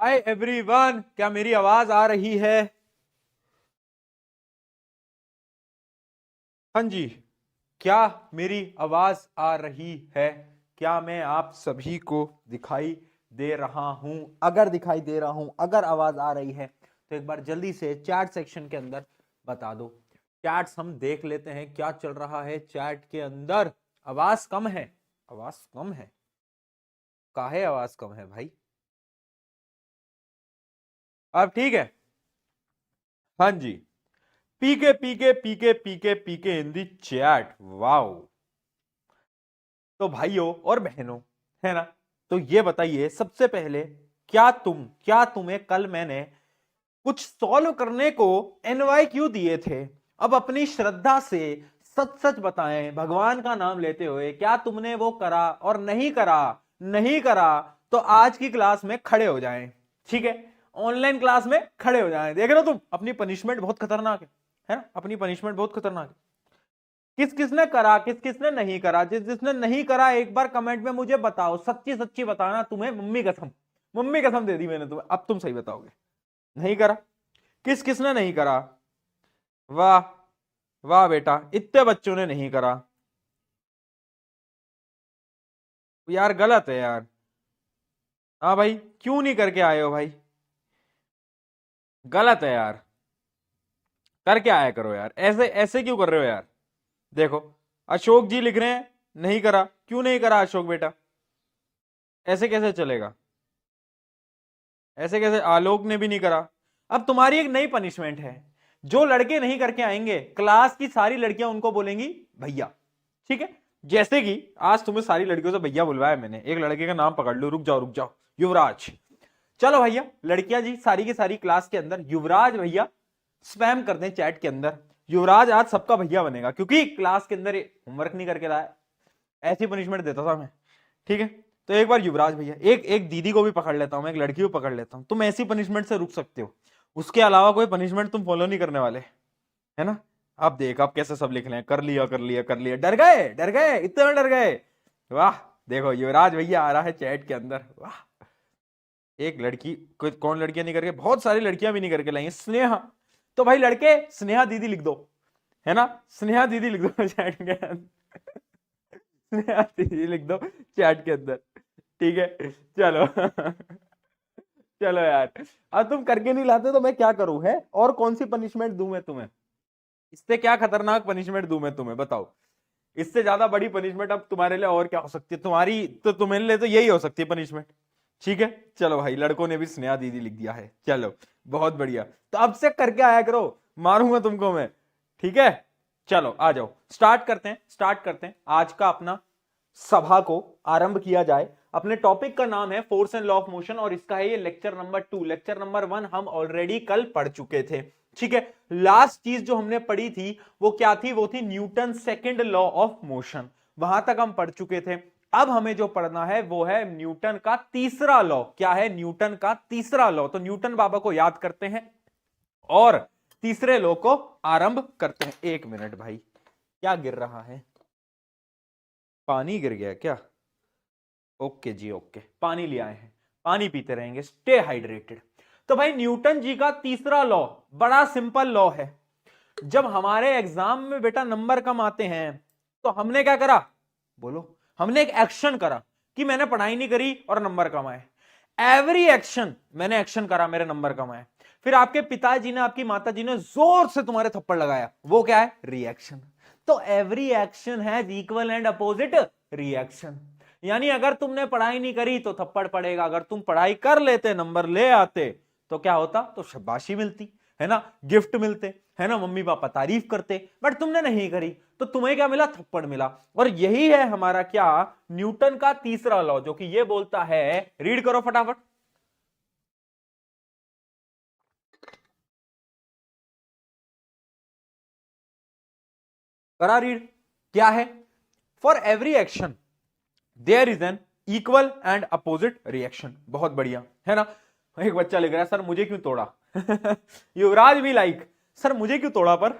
Hi everyone, क्या मेरी आवाज आ रही है? हाँ जी, क्या मेरी आवाज आ रही है? क्या मैं आप सभी को दिखाई दे रहा हूं? अगर दिखाई दे रहा हूं, अगर आवाज आ रही है तो एक बार जल्दी से चैट सेक्शन के अंदर बता दो। चैट्स हम देख लेते हैं क्या चल रहा है चैट के अंदर। आवाज कम है, आवाज कम है। काहे आवाज कम है भाई? अब ठीक है। हाँ जी, पीके पीके पीके पीके पीके इन दी चैट। वाओ। तो भाइयों और बहनों, है ना, तो ये बताइए सबसे पहले, क्या तुम्हें कल मैंने कुछ सॉल्व करने को एनवाईक्यू दिए थे? अब अपनी श्रद्धा से सच सच बताएं, भगवान का नाम लेते हुए, क्या तुमने वो करा? और नहीं करा, नहीं करा तो आज की क्लास में खड़े हो जाएं। ठीक है, ऑनलाइन क्लास में खड़े हो जाएं। देख रहे हो तुम, अपनी पनिशमेंट बहुत खतरनाक है ना? अपनी पनिशमेंट बहुत खतरनाक है। किस किसने करा, किस किसने नहीं करा? जिस जिसने नहीं करा एक बार कमेंट में मुझे बताओ, सच्ची सच्ची बताना। तुम्हें मम्मी कसम, मम्मी कसम दे दी मैंने तुम्हें। अब तुम सही बताओगे। नहीं करा? किस किसने नहीं करा? वाह, वाह बेटा, इतने बच्चों ने नहीं करा। यार गलत है यार। हाँ भाई, क्यों नहीं करके आए हो भाई? गलत है यार, करके आया करो यार। ऐसे ऐसे क्यों कर रहे हो यार? देखो, अशोक जी लिख रहे हैं नहीं करा। क्यों नहीं करा अशोक बेटा? ऐसे कैसे चलेगा? ऐसे कैसे? आलोक ने भी नहीं करा। अब तुम्हारी एक नई पनिशमेंट है। जो लड़के नहीं करके आएंगे, क्लास की सारी लड़कियां उनको बोलेंगी भैया। ठीक है, जैसे कि आज तुम्हें सारी लड़कियों से भैया बुलवाया मैंने। एक लड़के का नाम पकड़ लो, रुक जाओ रुक जाओ, युवराज। चलो भैया, लड़कियां जी सारी की सारी क्लास के अंदर युवराज भैया स्पैम कर दें चैट के अंदर। युवराज आज सबका भैया बनेगा क्योंकि क्लास के अंदर होमवर्क नहीं करके लाया। ऐसी पनिशमेंट देता था मैं। ठीक है, तो एक बार युवराज भैया, एक एक दीदी को भी पकड़ लेता हूं मैं, एक लड़की को पकड़ लेता हूं। तुम ऐसी पनिशमेंट से रुक सकते हो, उसके अलावा कोई पनिशमेंट तुम फॉलो नहीं करने वाले, है ना? अब देख, अब कैसे सब लिख रहे हैं, कर लिया कर लिया कर लिया। डर गए, डर गए, इतना डर गए। वाह, देखो युवराज भैया आ रहा है चैट के अंदर। वाह, एक लड़की, कौन लड़कियां नहीं करके, बहुत सारी लड़कियां भी नहीं करके लाई हैं। स्नेहा, तो भाई लड़के स्नेहा दीदी लिख दो, है ना? स्नेहा दीदी लिख दो चैट के अंदर। स्नेहा दीदी लिख दो चैट के अंदर। ठीक है, चलो। चलो यार, अब तुम करके नहीं लाते तो मैं क्या करूं? है और कौन सी पनिशमेंट दूं मैं तुम्हें? इससे क्या खतरनाक पनिशमेंट दूं मैं तुम्हें, बताओ? इससे ज्यादा बड़ी पनिशमेंट अब तुम्हारे लिए और क्या हो सकती है? तुम्हारी तो, तुम्हारे लिए तो यही हो सकती है पनिशमेंट। ठीक है, चलो भाई, लड़कों ने भी स्नेहा दीदी लिख दिया है। चलो, बहुत बढ़िया। तो अब से करके आया करो, मारूंगा तुमको मैं। ठीक है, चलो आ जाओ, स्टार्ट करते हैं, स्टार्ट करते हैं आज का अपना सभा को आरंभ किया जाए। अपने टॉपिक का नाम है force and law of motion और इसका है ये लेक्चर नंबर 2। लेक्चर नंबर 1 हम ऑलरेडी कल पढ़ चुके थे। ठीक है, लास्ट चीज जो हमने पढ़ी थी वो क्या थी? वो थी Newton second law of motion. वहां तक हम पढ़ चुके थे। अब हमें जो पढ़ना है वो है न्यूटन का तीसरा लॉ। क्या है? न्यूटन का तीसरा लॉ। तो न्यूटन बाबा को याद करते हैं और तीसरे लॉ को आरंभ करते हैं। एक मिनट भाई, क्या गिर रहा है? पानी गिर गया क्या? ओके जी, ओके, पानी ले आए हैं, पानी पीते रहेंगे, स्टे हाइड्रेटेड। तो भाई न्यूटन जी का तीसरा लॉ बड़ा सिंपल लॉ है। जब हमारे एग्जाम में बेटा नंबर कम आते हैं तो हमने क्या करा? बोलो। हमने एक एक्शन करा कि मैंने पढ़ाई नहीं करी और नंबर कम आए। एवरी एक्शन, मैंने एक्शन करा, मेरे नंबर कम आए। फिर आपके पिताजी ने, आपकी माताजी ने जोर से तुम्हारे थप्पड़ लगाया, वो क्या है? रिएक्शन। तो every action has equal and opposite reaction. यानी अगर तुमने पढ़ाई नहीं करी तो थप्पड़ पड़ेगा, अगर तुम पढ़ाई कर लेते, नंबर ले आते, तो क्या होता? तो शाबाशी मिलती, है ना, गिफ्ट मिलते, है ना, मम्मी पापा तारीफ करते। बट तुमने नहीं करी तो तुम्हें क्या मिला? थप्पड़ मिला। और यही है हमारा क्या? न्यूटन का तीसरा लॉ, जो कि ये बोलता है, रीड करो फटाफट। करा रीड? क्या है? For every action there is an equal and opposite reaction. बहुत बढ़िया, है ना? एक बच्चा लिख रहा है, सर मुझे क्यों तोड़ा? युवराज भी लाइक, सर मुझे क्यों तोड़ा? पर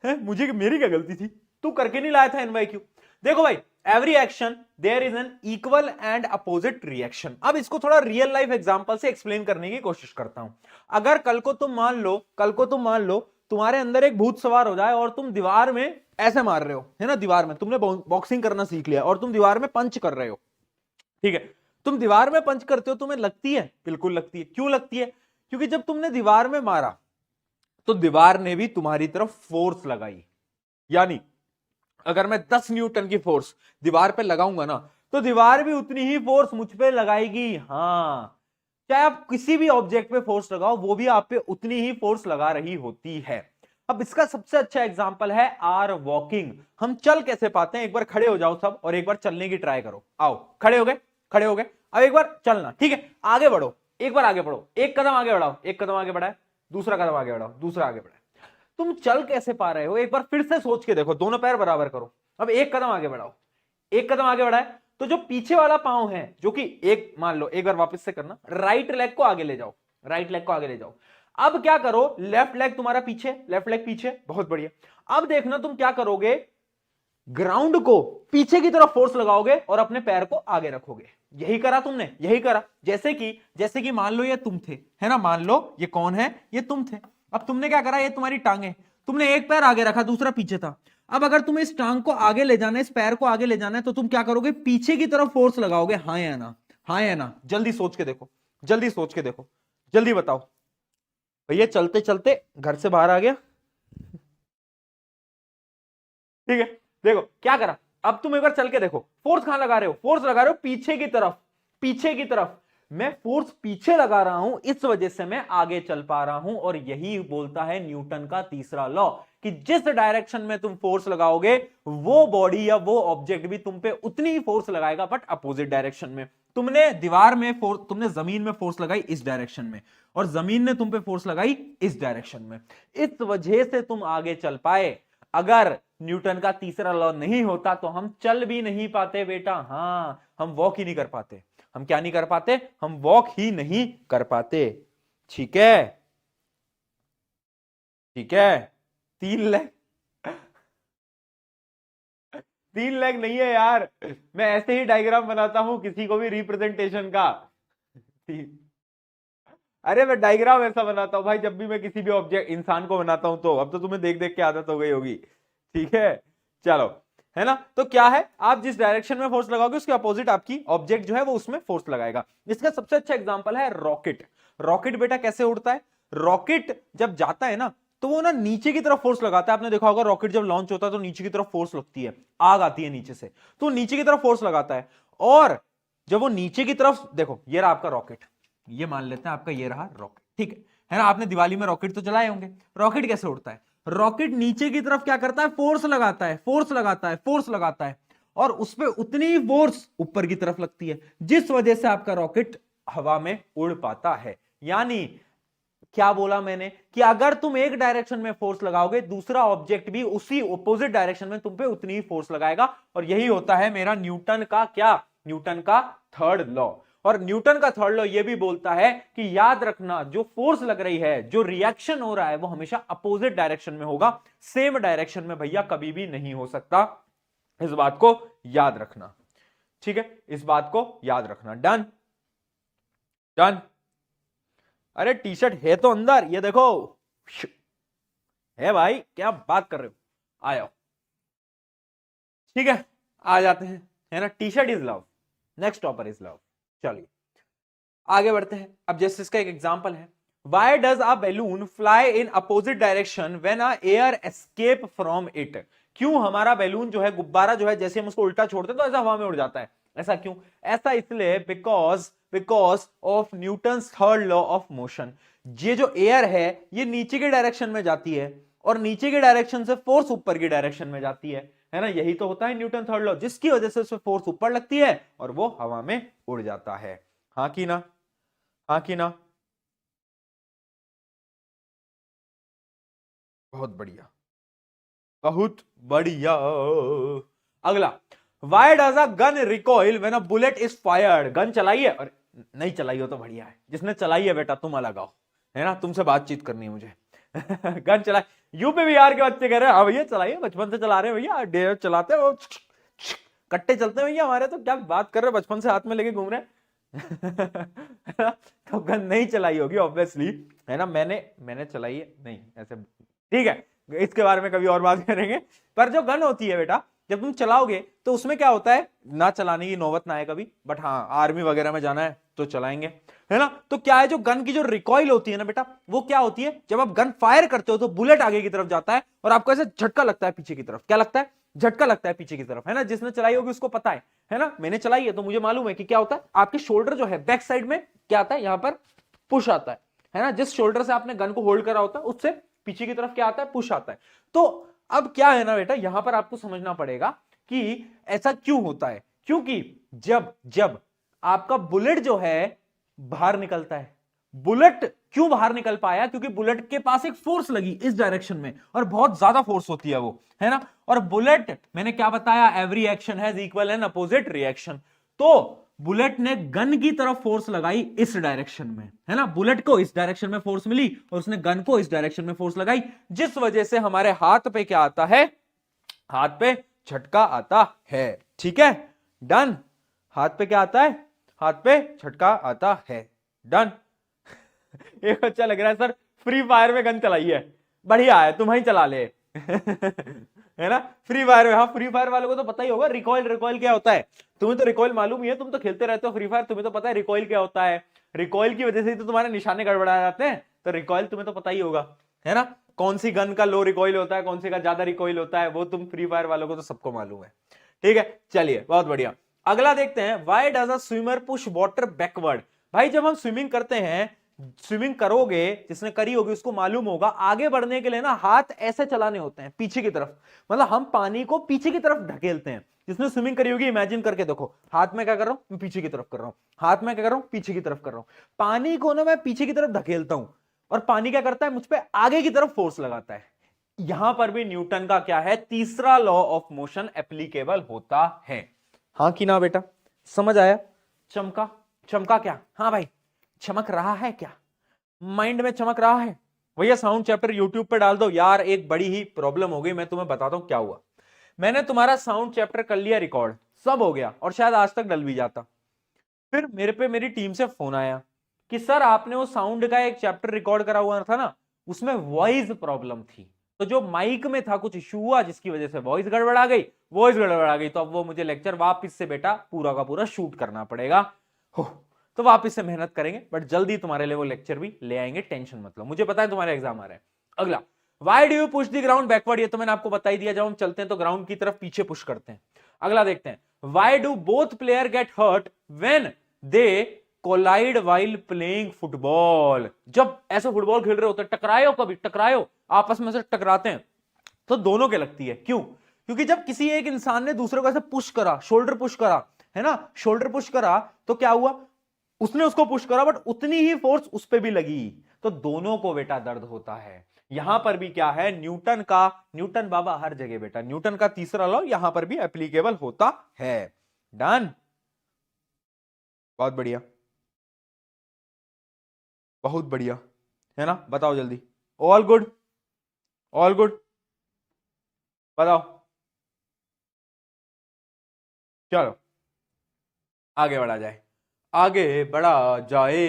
है मुझे, मेरी क्या गलती थी? तू करके नहीं लाया था एनवाईक्यू? देखो भाई, every action there is an equal and opposite reaction. अब इसको थोड़ा रियल लाइफ एग्जांपल से एक्सप्लेन करने की कोशिश करता हूं। अगर कल को तुम मान लो तुम्हारे अंदर एक भूत सवार हो जाए और तुम दीवार में ऐसे मार रहे हो, है ना, दीवार में तुमने बॉक्सिंग करना सीख लिया और तुम दीवार में पंच कर रहे हो, ठीक है, तुम दीवार में पंच करते हो, तुम्हें लगती है? बिल्कुल लगती है। क्यों लगती है? क्योंकि जब तुमने दीवार में मारा तो दीवार ने भी तुम्हारी तरफ फोर्स लगाई। यानी अगर मैं 10 न्यूटन की फोर्स दीवार पे लगाऊंगा ना, तो दीवार भी उतनी ही फोर्स मुझ पे लगाएगी। हाँ, चाहे आप किसी भी ऑब्जेक्ट पे फोर्स लगाओ, वो भी आप पे उतनी ही फोर्स लगा रही होती है। अब इसका सबसे अच्छा एग्जांपल है आर वॉकिंग। हम चल कैसे पाते हैं? एक बार खड़े हो जाओ सब और एक बार चलने की ट्राई करो। आओ, खड़े हो गए, खड़े हो गए, अब एक बार चलना, ठीक है, आगे बढ़ो, एक बार आगे बढ़ो, एक कदम आगे बढ़ाओ, एक कदम आगे बढ़ाए, दूसरा कदम आगे बढ़ाओ, दूसरा आगे बढ़ाए। तुम चल कैसे पा रहे हो? एक बार फिर से सोच के देखो, दोनों पैर बराबर करो, अब एक कदम आगे बढ़ाओ, एक कदम आगे बढ़ाए तो जो पीछे वाला पांव है, जो कि एक, मान लो एक बार वापस से करना, राइट लेग को आगे ले जाओ, राइट लेग को आगे ले जाओ। अब क्या करो, लेफ्ट लेग तुम्हारा पीछे, लेफ्ट लेग पीछे, बहुत बढ़िया। अब देखना तुम क्या करोगे, ग्राउंड को पीछे की तरफ फोर्स लगाओगे और अपने पैर को आगे रखोगे। यही करा तुमने, यही करा। जैसे कि मान लो ये तुम थे, है ना, मान लो ये कौन है, ये तुम थे। अब तुमने क्या करा, ये तुम्हारी टांगे, तुमने एक पैर आगे रखा, दूसरा पीछे था। अब अगर तुम्हें इस टांग को आगे ले जाना है, इस पैर को आगे ले जाना है, तो तुम क्या करोगे, पीछे की तरफ फोर्स लगाओगे। हाँ या ना? हाँ या ना? जल्दी सोच के देखो, जल्दी सोच के देखो, जल्दी बताओ। भैया चलते चलते घर से बाहर आ गया, ठीक है, देखो क्या करा। अब तुम एक बार चल के देखो, फोर्स कहां लगा रहे हो? फोर्स लगा रहे हो पीछे की तरफ, पीछे की तरफ। मैं फोर्स पीछे लगा रहा हूं, इस वजह से मैं आगे चल पा रहा हूं। और यही बोलता है न्यूटन का तीसरा लॉ, कि जिस डायरेक्शन में तुम फोर्स लगाओगे, वो बॉडी या वो ऑब्जेक्ट भी तुम पे उतनी ही फोर्स लगाएगा, बट अपोजिट डायरेक्शन में। तुमने दीवार में फोर्स, तुमने जमीन में फोर्स लगाई इस डायरेक्शन में, और जमीन ने तुम पे फोर्स लगाई इस डायरेक्शन में। इस वजह से तुम आगे चल पाए। अगर न्यूटन का तीसरा लॉ नहीं होता तो हम चल भी नहीं पाते बेटा। हाँ, हम वॉक ही नहीं कर पाते। हम क्या नहीं कर पाते? हम वॉक ही नहीं कर पाते। ठीक है, ठीक है। 3 लेग, 3 लेग नहीं है यार, मैं ऐसे ही डायग्राम बनाता हूं किसी को भी रिप्रेजेंटेशन का। अरे मैं डायग्राम ऐसा बनाता हूं भाई, जब भी मैं किसी भी ऑब्जेक्ट, इंसान को बनाता हूं, तो अब तो तुम्हें देख देख के आदत हो गई होगी, ठीक है। चलो, है ना, तो क्या है, आप जिस डायरेक्शन में फोर्स लगाओगे उसके अपोजिट आपकी ऑब्जेक्ट जो है वो उसमें फोर्स लगाएगा। इसका सबसे अच्छा एग्जांपल है रॉकेट। रॉकेट बेटा कैसे उड़ता है? रॉकेट जब जाता है ना, तो वो ना नीचे की तरफ फोर्स लगाता है। आपने देखा होगा रॉकेट जब लॉन्च होता है तो नीचे की तरफ फोर्स लगती है, आग आती है नीचे से, तो नीचे की तरफ फोर्स लगाता है। और जब वो नीचे की तरफ, देखो ये रहा आपका रॉकेट, ये मान लेते हैं आपका ये रहा रॉकेट, ठीक है ना। आपने दिवाली में रॉकेट तो चलाए होंगे। रॉकेट कैसे उड़ता है? रॉकेट नीचे की तरफ क्या करता है? फोर्स लगाता है, फोर्स लगाता है, फोर्स लगाता है, और उस पर उतनी ही फोर्स ऊपर की तरफ लगती है, जिस वजह से आपका रॉकेट हवा में उड़ पाता है। यानी क्या बोला मैंने, कि अगर तुम एक डायरेक्शन में फोर्स लगाओगे, दूसरा ऑब्जेक्ट भी उसी ऑपोजिट डायरेक्शन में तुम पे उतनी ही फोर्स लगाएगा। और यही होता है मेरा न्यूटन का क्या? न्यूटन का थर्ड लॉ। और न्यूटन का थर्ड लॉ यह भी बोलता है कि याद रखना, जो फोर्स लग रही है, जो रिएक्शन हो रहा है, वो हमेशा अपोजिट डायरेक्शन में होगा, सेम डायरेक्शन में भैया कभी भी नहीं हो सकता। इस बात को याद रखना, ठीक है, इस बात को याद रखना। Done, done. अरे टी शर्ट है तो अंदर, ये देखो है भाई, क्या बात कर रहे हो, आयो, ठीक है, आ जाते हैं, है ना। T shirt is love, next topper is love. चलिए आगे बढ़ते हैं। अब जैसे इसका एक एग्जांपल है, why does a balloon fly in opposite direction when a air escape from it. क्यों हमारा बैलून जो है, गुब्बारा जो है, जैसे हम उसको उल्टा छोड़ते हैं तो ऐसा हवा में उड़ जाता है? ऐसा क्यों? ऐसा इसलिए because of Newton's third law of motion. ये जो एयर है ये नीचे की डायरेक्शन में जाती है, और नीचे की डायरेक्शन से फोर्स ऊपर की डायरेक्शन में जाती है ना। यही तो होता है न्यूटन थर्ड लॉ, जिसकी वजह से उसमें फोर्स ऊपर लगती है और वो हवा में उड़ जाता है। हाँ कि ना? हाँ कि ना? बहुत बढ़िया, बहुत बढ़िया। अगला, why does a gun recoil when a bullet is fired. Gun चलाई है, और नहीं चलाई हो तो बढ़िया है, जिसने चलाई है बेटा तुम अलग आओ, है ना, तुमसे बातचीत करनी है मुझे। गन चलाई, यूपी बिहार के बच्चे कह रहे हैं हाँ भैया चलाइए, बचपन से चला रहे हैं भैया, डेढ़ चलाते हो, कट्टे चलते हैं भैया हमारे, तो क्या बात कर रहे हो, बचपन से हाथ में लेके घूम रहे हैं। तो गन नहीं चलाई होगी ऑब्वियसली, है ना, मैंने चलाई है नहीं ऐसे, ठीक है, इसके बारे में कभी और बात करेंगे। पर जो गन होती है बेटा, जब तुम चलाओगे तो उसमें क्या होता है, ना चलाने की नौबत ना आए कभी, बट हाँ आर्मी वगैरह में जाना है तो चलाएंगे, है ना। तो क्या है, जो गन की जो रिकॉइल होती है ना बेटा, वो क्या होती है, जब आप गन फायर करते हो तो बुलेट आगे की तरफ जाता है और आपको ऐसे झटका लगता है पीछे की तरफ, क्या लगता है, झटका लगता है पीछे की तरफ, है ना। जिसने चलाई होगी उसको पता है ना, मैंने चलाई है तो मुझे मालूम है कि क्या होता है, आपके शोल्डर जो है बैक साइड में क्या आता है, यहां पर पुश आता है ना, जिस शोल्डर से आपने गन को होल्ड करा होता है उससे पीछे की तरफ क्या आता है, पुश आता है। तो अब क्या है ना बेटा, यहां पर आपको समझना पड़ेगा कि ऐसा क्यों होता है, क्योंकि जब जब आपका बुलेट जो है बाहर निकलता है, बुलेट क्यों बाहर निकल पाया, क्योंकि बुलेट के पास एक फोर्स लगी इस डायरेक्शन में, और बहुत ज्यादा फोर्स होती है वो, है ना। और बुलेट, मैंने क्या बताया, every action has equal and opposite reaction. तो बुलेट ने गन की तरफ फोर्स लगाई इस डायरेक्शन में, है ना, बुलेट को इस डायरेक्शन में फोर्स मिली और उसने गन को इस डायरेक्शन में फोर्स लगाई, जिस वजह से हमारे हाथ पे क्या आता है, हाथ पे झटका आता है, ठीक है, डन। हाथ पे क्या आता है, हाथ पे झटका आता है, डन। एक बच्चा लग रहा है सर फ्री फायर में गन चलाई है, बढ़िया है, तुम ही चला ले। है ना, फ्री फायर में, हाँ फ्री फायर वालों को तो पता ही होगा रिकॉइल, रिकॉइल क्या होता है, तुम्हें तो रिकॉइल मालूम ही है, तुम तो खेलते रहते हो फ्री फायर, तुम्हें तो पता है रिकॉइल क्या होता है, रिकॉइल की वजह से ही तो तुम्हारे निशाने गड़बड़ा जाते हैं, तो रिकॉइल तुम्हें तो पता ही होगा, है ना। कौन सी गन का लो रिकॉइल होता है, कौन सी का ज्यादा रिकॉइल होता है, वो तुम फ्री फायर वालों को तो सबको मालूम है, ठीक है। चलिए बहुत बढ़िया, अगला देखते हैं, why does a swimmer push water backward. भाई जब हम स्विमिंग करते हैं, स्विमिंग करोगे, जिसने करी होगी उसको मालूम होगा, आगे बढ़ने के लिए ना हाथ ऐसे चलाने होते हैं पीछे की तरफ, मतलब हम पानी को पीछे की तरफ ढकेलते हैं। जिसने स्विमिंग करी होगी इमेजिन करके देखो, हाथ में क्या कर रहा हूं, मैं पीछे की तरफ कर रहा हूं, हाथ में क्या कर रहा हूं, पीछे की तरफ कर रहा हूं, पानी को ना मैं पीछे की तरफ ढकेलता हूं, और पानी क्या करता है, मुझ पर आगे की तरफ फोर्स लगाता है। यहां पर भी न्यूटन का क्या है, तीसरा लॉ ऑफ मोशन एप्लीकेबल होता है। हाँ कि ना बेटा, समझ आया। चमका, चमका क्या, हाँ भाई चमक रहा है क्या, माइंड में चमक रहा है। भैया साउंड चैप्टर यूट्यूब पे डाल दो यार, एक बड़ी ही प्रॉब्लम हो गई, मैं तुम्हें बताता हूं क्या हुआ। मैंने तुम्हारा साउंड चैप्टर कर लिया रिकॉर्ड, सब हो गया, और शायद आज तक डल भी जाता। फिर मेरे पे मेरी टीम से फोन आया कि सर आपने वो साउंड का एक चैप्टर रिकॉर्ड करा हुआ था ना, उसमें वॉइस प्रॉब्लम थी, तो जो माइक में था कुछ इशू हुआ जिसकी वजह से वॉइस गड़बड़ा गई, वॉइस गड़बड़ा गई, तो अब वो मुझे लेक्चर वापस से बेटा पूरा का पूरा शूट करना पड़ेगा। हो, तो वापस से मेहनत करेंगे, बट जल्दी तुम्हारे लिए वो लेक्चर भी ले आएंगे, टेंशन मत लो, मुझे पता है तुम्हारे एग्जाम आ रहे हैं। अगला, why do you push the ground backward, ये तो मैंने आपको बता ही दिया, जब हम चलते हैं तो ग्राउंड की तरफ पीछे पुश करते हैं। अगला देखते हैं, why do both player get hurt when they collide while playing football. जब ऐसे फुटबॉल खेल रहे होते हैं, टकराए कभी, टकराए आपस में से टकराते हैं, तो दोनों के लगती है, क्यों, क्योंकि जब किसी एक इंसान ने दूसरे को ऐसे पुश करा, शोल्डर पुश करा, है ना, शोल्डर पुश करा, तो क्या हुआ, उसने उसको पुश करा बट उतनी ही फोर्स उस पर भी लगी, तो दोनों को बेटा दर्द होता है। यहां पर भी क्या है, न्यूटन का, न्यूटन बाबा हर जगह बेटा, न्यूटन का तीसरा लॉ यहां पर भी एप्लीकेबल होता है। डन, बहुत बढ़िया, बहुत बढ़िया, है ना, बताओ जल्दी, ऑल गुड, ऑल गुड, बताओ, चलो आगे बढ़ा जाए, आगे बढ़ा जाए।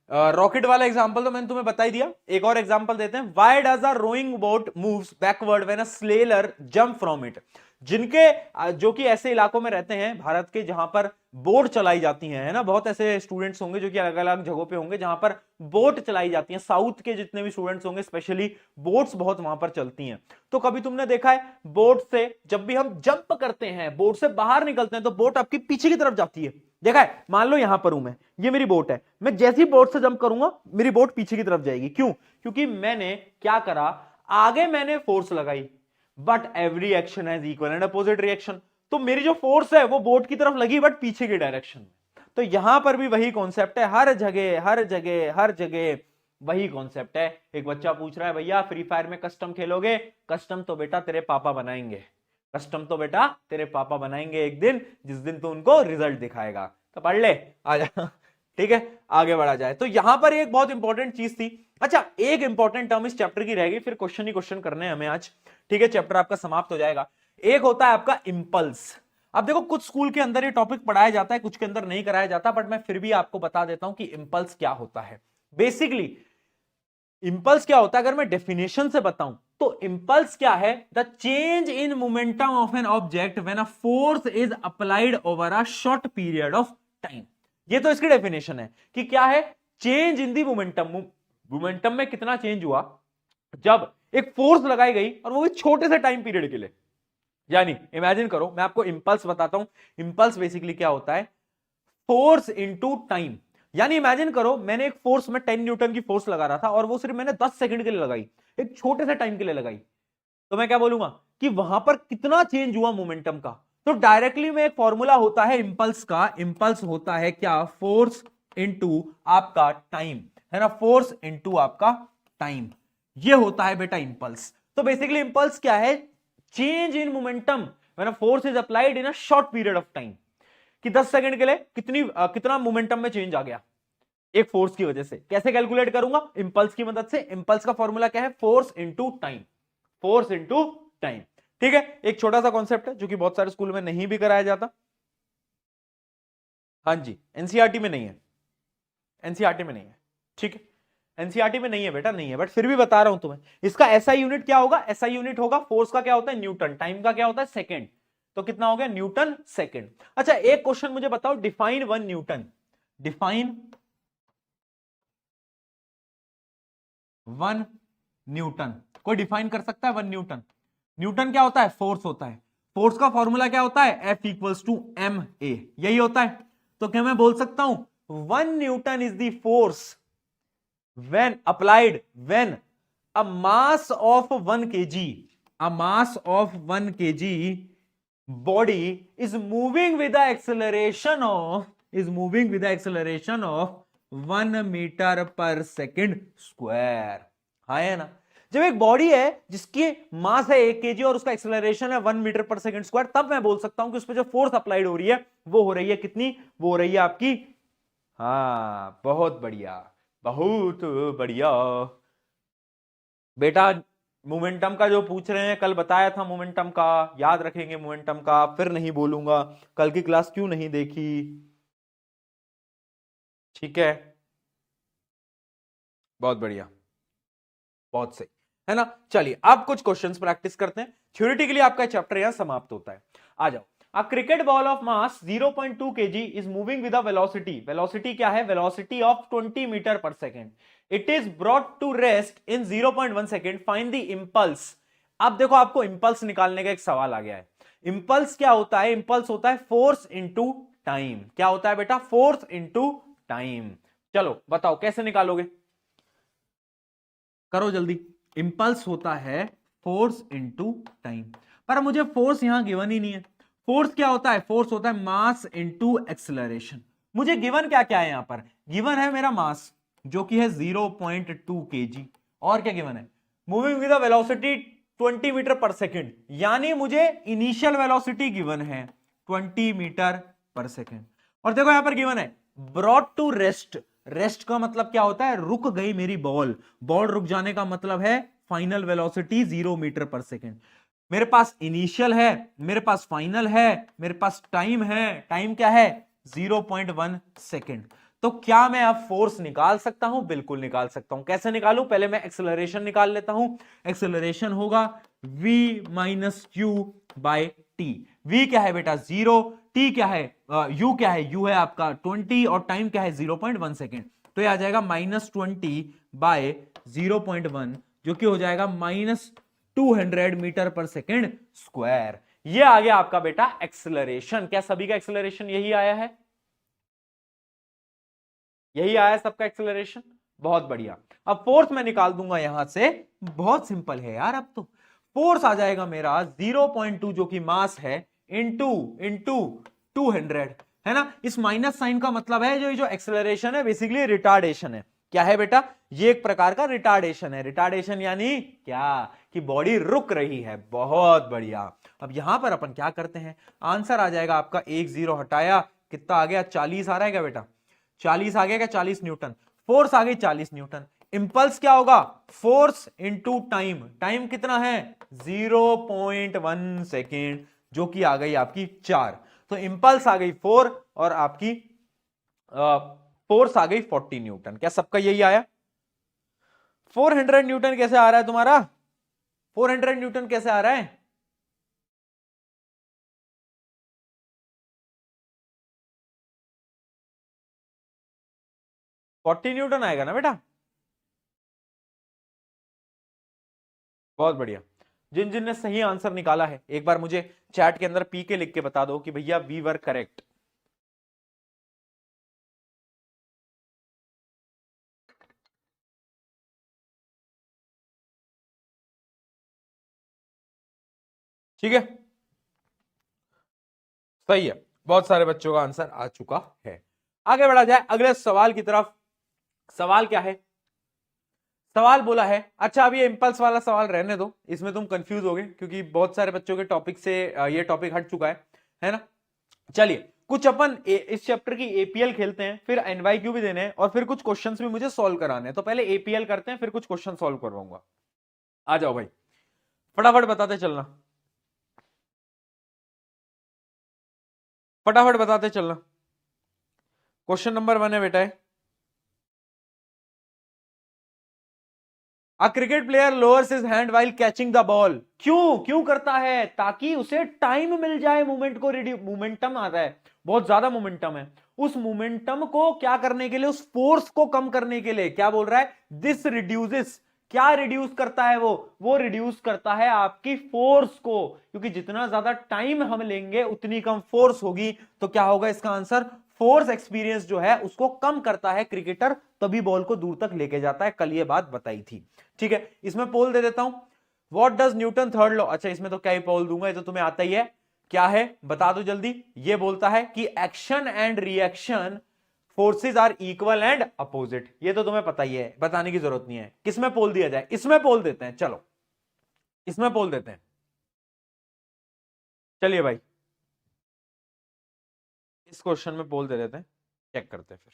रॉकेट वाला एग्जांपल तो मैंने तुम्हें बता ही दिया, एक और एग्जांपल देते हैं, why does a rowing boat moves backward when a sailor jump from it. जिनके जो कि ऐसे इलाकों में रहते हैं भारत के जहां पर बोट चलाई जाती हैं, है ना, बहुत ऐसे स्टूडेंट्स होंगे जो कि अलग अलग जगहों पे होंगे जहां पर बोट चलाई जाती हैं, साउथ के जितने भी स्टूडेंट्स होंगे स्पेशली बोट्स बहुत वहां पर चलती हैं। तो कभी तुमने देखा है बोट से जब भी हम जंप करते हैं, बोट से बाहर निकलते हैं, तो बोट आपकी पीछे की तरफ जाती है, देखा है, मान लो यहां पर हूं मैं, ये मेरी बोट है, मैं जैसी बोट से जंप करूंगा मेरी बोट पीछे की तरफ जाएगी, क्यों, क्योंकि मैंने क्या करा, आगे मैंने फोर्स लगाई, but every action has equal and opposite reaction, तो मेरी जो फोर्स है वो बोट की तरफ लगी बट पीछे की डायरेक्शन में। तो यहां पर भी वही कॉन्सेप्ट है, हर जगह हर जगह हर जगह वही कॉन्सेप्ट है। एक बच्चा पूछ रहा है भैया फ्री फायर में कस्टम खेलोगे, कस्टम तो बेटा तेरे पापा बनाएंगे, कस्टम तो बेटा तेरे पापा बनाएंगे एक दिन, जिस दिन तो उनको रिजल्ट दिखाएगा, तो पढ़ ले, आ जा। ठीक है, आगे बढ़ा जाए, तो यहां पर एक बहुत इंपॉर्टेंट चीज थी। अच्छा, एक इंपॉर्टेंट टर्म इस चैप्टर की रहेगी, फिर क्वेश्चन ही क्वेश्चन करने हैं हमें आज, ठीक है, चैप्टर आपका समाप्त हो जाएगा। एक होता है आपका इंपल्स। अब देखो कुछ स्कूल के अंदर ये टॉपिक पढ़ाया जाता है, कुछ के अंदर नहीं कराया जाता, बट मैं फिर भी आपको बता देता हूं कि इंपल्स क्या होता है। बेसिकली इंपल्स क्या होता है, अगर मैं डेफिनेशन से बताऊं तो इंपल्स क्या है, the change in momentum of an object when a force is applied over a short period of time. ये तो इसकी डेफिनेशन है कि क्या है, change in the momentum, momentum में कितना चेंज हुआ जब एक फोर्स लगाई गई और वो भी छोटे से टाइम पीरियड के लिए। यानी इमेजिन करो, मैं आपको इंपल्स बताता हूं, इंपल्स बेसिकली क्या होता है, फोर्स इनटू टाइम। यानी इमेजिन करो मैंने एक फोर्स में 10 न्यूटन की फोर्स लगा रहा था और वो सिर्फ मैंने 10 सेकंड के लिए लगाई, एक छोटे से टाइम के लिए लगाई, तो मैं क्या बोलूंगा कि वहां पर कितना चेंज हुआ मोमेंटम का। तो डायरेक्टली में एक फॉर्मूला होता है इंपल्स का, इंपल्स होता है क्या, फोर्स इनटू आपका टाइम, है ना, फोर्स इनटू आपका टाइम, ये होता है बेटा इंपल्स। तो बेसिकली इंपल्स क्या है, change in momentum when a force is applied in a short period of time, कि 10 सेकंड के लिए कितना मोमेंटम में चेंज आ गया एक फोर्स की वजह से। कैसे कैलकुलेट करूंगा, इंपल्स की मदद से। इंपल्स का फॉर्मूला क्या है, force into time, force into time. ठीक है, एक छोटा सा कॉन्सेप्ट है जो कि बहुत सारे स्कूल में नहीं भी कराया जाता। हाँ जी, एनसीईआरटी में नहीं है, एनसीईआरटी में नहीं है, ठीक है, एनसीईआरटी में नहीं है बेटा, नहीं है, बट फिर भी बता रहा हूं तुम्हें। इसका एसआई यूनिट क्या होगा, एसआई यूनिट होगा, फोर्स का क्या होता है न्यूटन, टाइम का क्या होता है सेकेंड, तो कितना हो गया न्यूटन सेकेंड। अच्छा एक क्वेश्चन मुझे बताओ, डिफाइन 1 न्यूटन, डिफाइन 1 न्यूटन, कोई डिफाइन कर सकता है 1 न्यूटन? न्यूटन क्या होता है, फोर्स होता है, फोर्स का फॉर्मूला क्या होता है, F equals to M A, यही होता है। तो क्या मैं बोल सकता हूं 1 Newton is the force when applied when a mass of 1 kg, a mass of 1 kg body is moving with the acceleration of, is moving with the acceleration of 1 meter per second square। हाँ है ना, जब एक body है जिसकी मास है 1 kg और उसका एक्सेलरेशन है 1 मीटर पर सेकंड स्क्वायर, तब मैं बोल सकता हूं कि उस पर जो फोर्स अप्लाइड हो रही है वो हो रही है कितनी, वो हो रही है आपकी, हाँ बहुत बढ़िया, बहुत बढ़िया बेटा। मोमेंटम का जो पूछ रहे हैं, कल बताया था मोमेंटम का, याद रखेंगे मोमेंटम का, फिर नहीं बोलूंगा कल की क्लास क्यों नहीं देखी, ठीक है, बहुत बढ़िया, बहुत सही, है ना। चलिए अब कुछ क्वेश्चंस प्रैक्टिस करते हैं, थ्योरेटिकली आपका चैप्टर यहां समाप्त होता है। आ जाओ, A cricket ball of mass 0.2 kg is moving with a velocity, velocity क्या है, velocity of 20 meter per second. It is brought to rest in 0.1 second. Find the impulse. अब देखो आपको इंपल्स निकालने का एक सवाल आ गया है। इंपल्स क्या होता है, इंपल्स होता है फोर्स इनटू टाइम। क्या होता है बेटा, फोर्स इनटू टाइम। चलो बताओ कैसे निकालोगे, करो जल्दी। इंपल्स होता है फोर्स इनटू टाइम, पर मुझे फोर्स यहां गिवन ही नहीं है। फोर्स क्या होता है, फोर्स होता है मास इनटू एक्सेलरेशन। मुझे गिवन क्या क्या है यहां पर, गिवन है मेरा मास जो कि है 0.2 kg, और क्या गिवन है, मूविंग विद वेलोसिटी 20 मीटर पर सेकेंड, यानी मुझे इनिशियल वेलोसिटी गिवन है 20 मीटर पर सेकेंड। और देखो यहां पर गिवन है ब्रॉट टू रेस्ट, रेस्ट का मतलब क्या होता है, रुक गई मेरी बॉल, बॉल रुक जाने का मतलब है फाइनल वेलोसिटी 0 मीटर पर सेकेंड। मेरे पास इनिशियल है, मेरे पास फाइनल है, मेरे पास टाइम है, टाइम क्या है 0.1 सेकेंड। तो क्या मैं अब फोर्स निकाल सकता हूं, बिल्कुल निकाल सकता हूं। कैसे निकालूं, पहले मैं एक्सेलरेशन निकाल लेता हूं। एक्सेलरेशन होगा v minus Q by T. v क्या है बेटा 0, t क्या है, u क्या है, u है आपका 20 और टाइम क्या है 0.1 सेकेंड। तो ये आ जाएगा -20 बाय 0.1 जो कि हो जाएगा -200 मीटर पर सेकेंड स्क्वायर। ये आ गया आपका बेटा एक्सेलरेशन। क्या सभी का एक्सेलरेशन यही आया है, यही आया सबका एक्सेलरेशन, बहुत बढ़िया। अब फोर्स मैं निकाल दूंगा यहां से, बहुत सिंपल है यार। अब तो फोर्स आ जाएगा मेरा 0.2 जो कि मास है इनटू इनटू 200, है ना। इस माइनस साइन का मतलब है जो एक्सेलरेशन है बेसिकली रिटार्डेशन है। क्या है बेटा, ये एक प्रकार का रिटार्डेशन है। रिटार्डेशन यानी क्या, कि बॉडी रुक रही है, बहुत बढ़िया। अब यहां पर अपन क्या करते हैं, आंसर आ जाएगा आपका 1 0 हटाया, कितना आ गया 40 आ रहा है क्या बेटा, 40 आ गया क्या, 40 न्यूटन। फोर्स आ गई 40 न्यूटन। इंपल्स क्या होगा, फोर्स इनटू टाइम, टाइम कितना है 0.1 सेकेंड। जो कि आ गई आपकी 4। तो इंपल्स आ गई 4 और आपकी फोर्स आ गई 40 न्यूटन। क्या सबका यही आया? 400 न्यूटन कैसे आ रहा है तुम्हारा? 400 न्यूटन कैसे आ रहा है? फोर्टी न्यूटन आएगा ना बेटा? बहुत बढ़िया। जिन जिन ने सही आंसर निकाला है एक बार मुझे चैट के अंदर पी के लिख के बता दो कि भैया वी वर करेक्ट। ठीक है, सही है। बहुत सारे बच्चों का आंसर आ चुका है। आगे बढ़ा जाए अगले सवाल की तरफ। सवाल क्या है? सवाल बोला है, अच्छा अब ये इंपल्स वाला सवाल रहने दो, इसमें तुम कंफ्यूज होगे क्योंकि बहुत सारे बच्चों के टॉपिक से ये टॉपिक हट चुका है ना? चलिए कुछ अपन इस चैप्टर की एपीएल खेलते हैं, फिर एनवाईक्यू भी देने हैं और फिर कुछ क्वेश्चंस भी मुझे सॉल्व कराने हैं। तो पहले एपीएल करते हैं, फिर कुछ क्वेश्चन सॉल्व करवाऊंगा। आ जाओ भाई, फटाफट बताते चलना, फटाफट बताते चलना। क्वेश्चन नंबर 1 है बेटा है, a cricket player lowers his hand while catching the ball. क्यों क्यों करता है? ताकि उसे टाइम मिल जाए मूवमेंट को, मोमेंटम आ रहा है, बहुत ज्यादा मोमेंटम है। उस मोमेंटम को क्या करने के लिए? उस फोर्स को कम करने के लिए। क्या बोल रहा है? This reduces. क्या रिड्यूस करता है वो रिड्यूस करता है आपकी फोर्स को, क्योंकि जितना ज्यादा टाइम हम लेंगे उतनी कम फोर्स होगी। तो क्या होगा इसका आंसर? फोर्स एक्सपीरियंस जो है उसको कम करता है क्रिकेटर, तभी बॉल को दूर तक लेके जाता है। कल ये बात बताई थी। ठीक है, इसमें पोल दे देता हूं, what does Newton third law. अच्छा इसमें तो क्या ही पोल दूंगा, ये तो तुम्हें आता ही है। क्या है बता दो जल्दी। ये बोलता है कि action and reaction forces are equal and opposite. ये तो तुम्हें पता ही है, बताने की जरूरत नहीं है। किसमें पोल दिया जाए? इसमें पोल देते हैं, चलो इसमें पोल देते हैं। चलिए भाई इस क्वेश्चन में पोल दे देते हैं, चेक करते हैं फिर।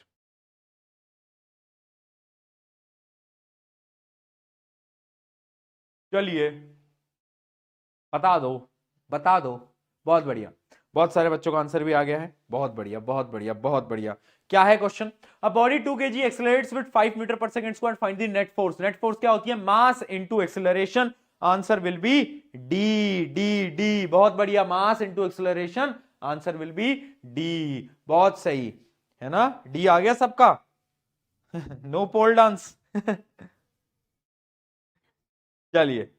चलिए बता दो, बता दो। बहुत बढ़िया, बहुत सारे बच्चों का आंसर भी आ गया है। बहुत बढ़िया बहुत बढ़िया बहुत बढ़िया। क्या है question? A body 2 kg accelerates with 5 metre per second square, find the net force. Net force क्या होती है? Mass into acceleration. Answer will be D D D. बहुत बढ़िया, mass into acceleration, answer will be D. बहुत सही है ना? D आ गया सबका। No pole dance. चलिए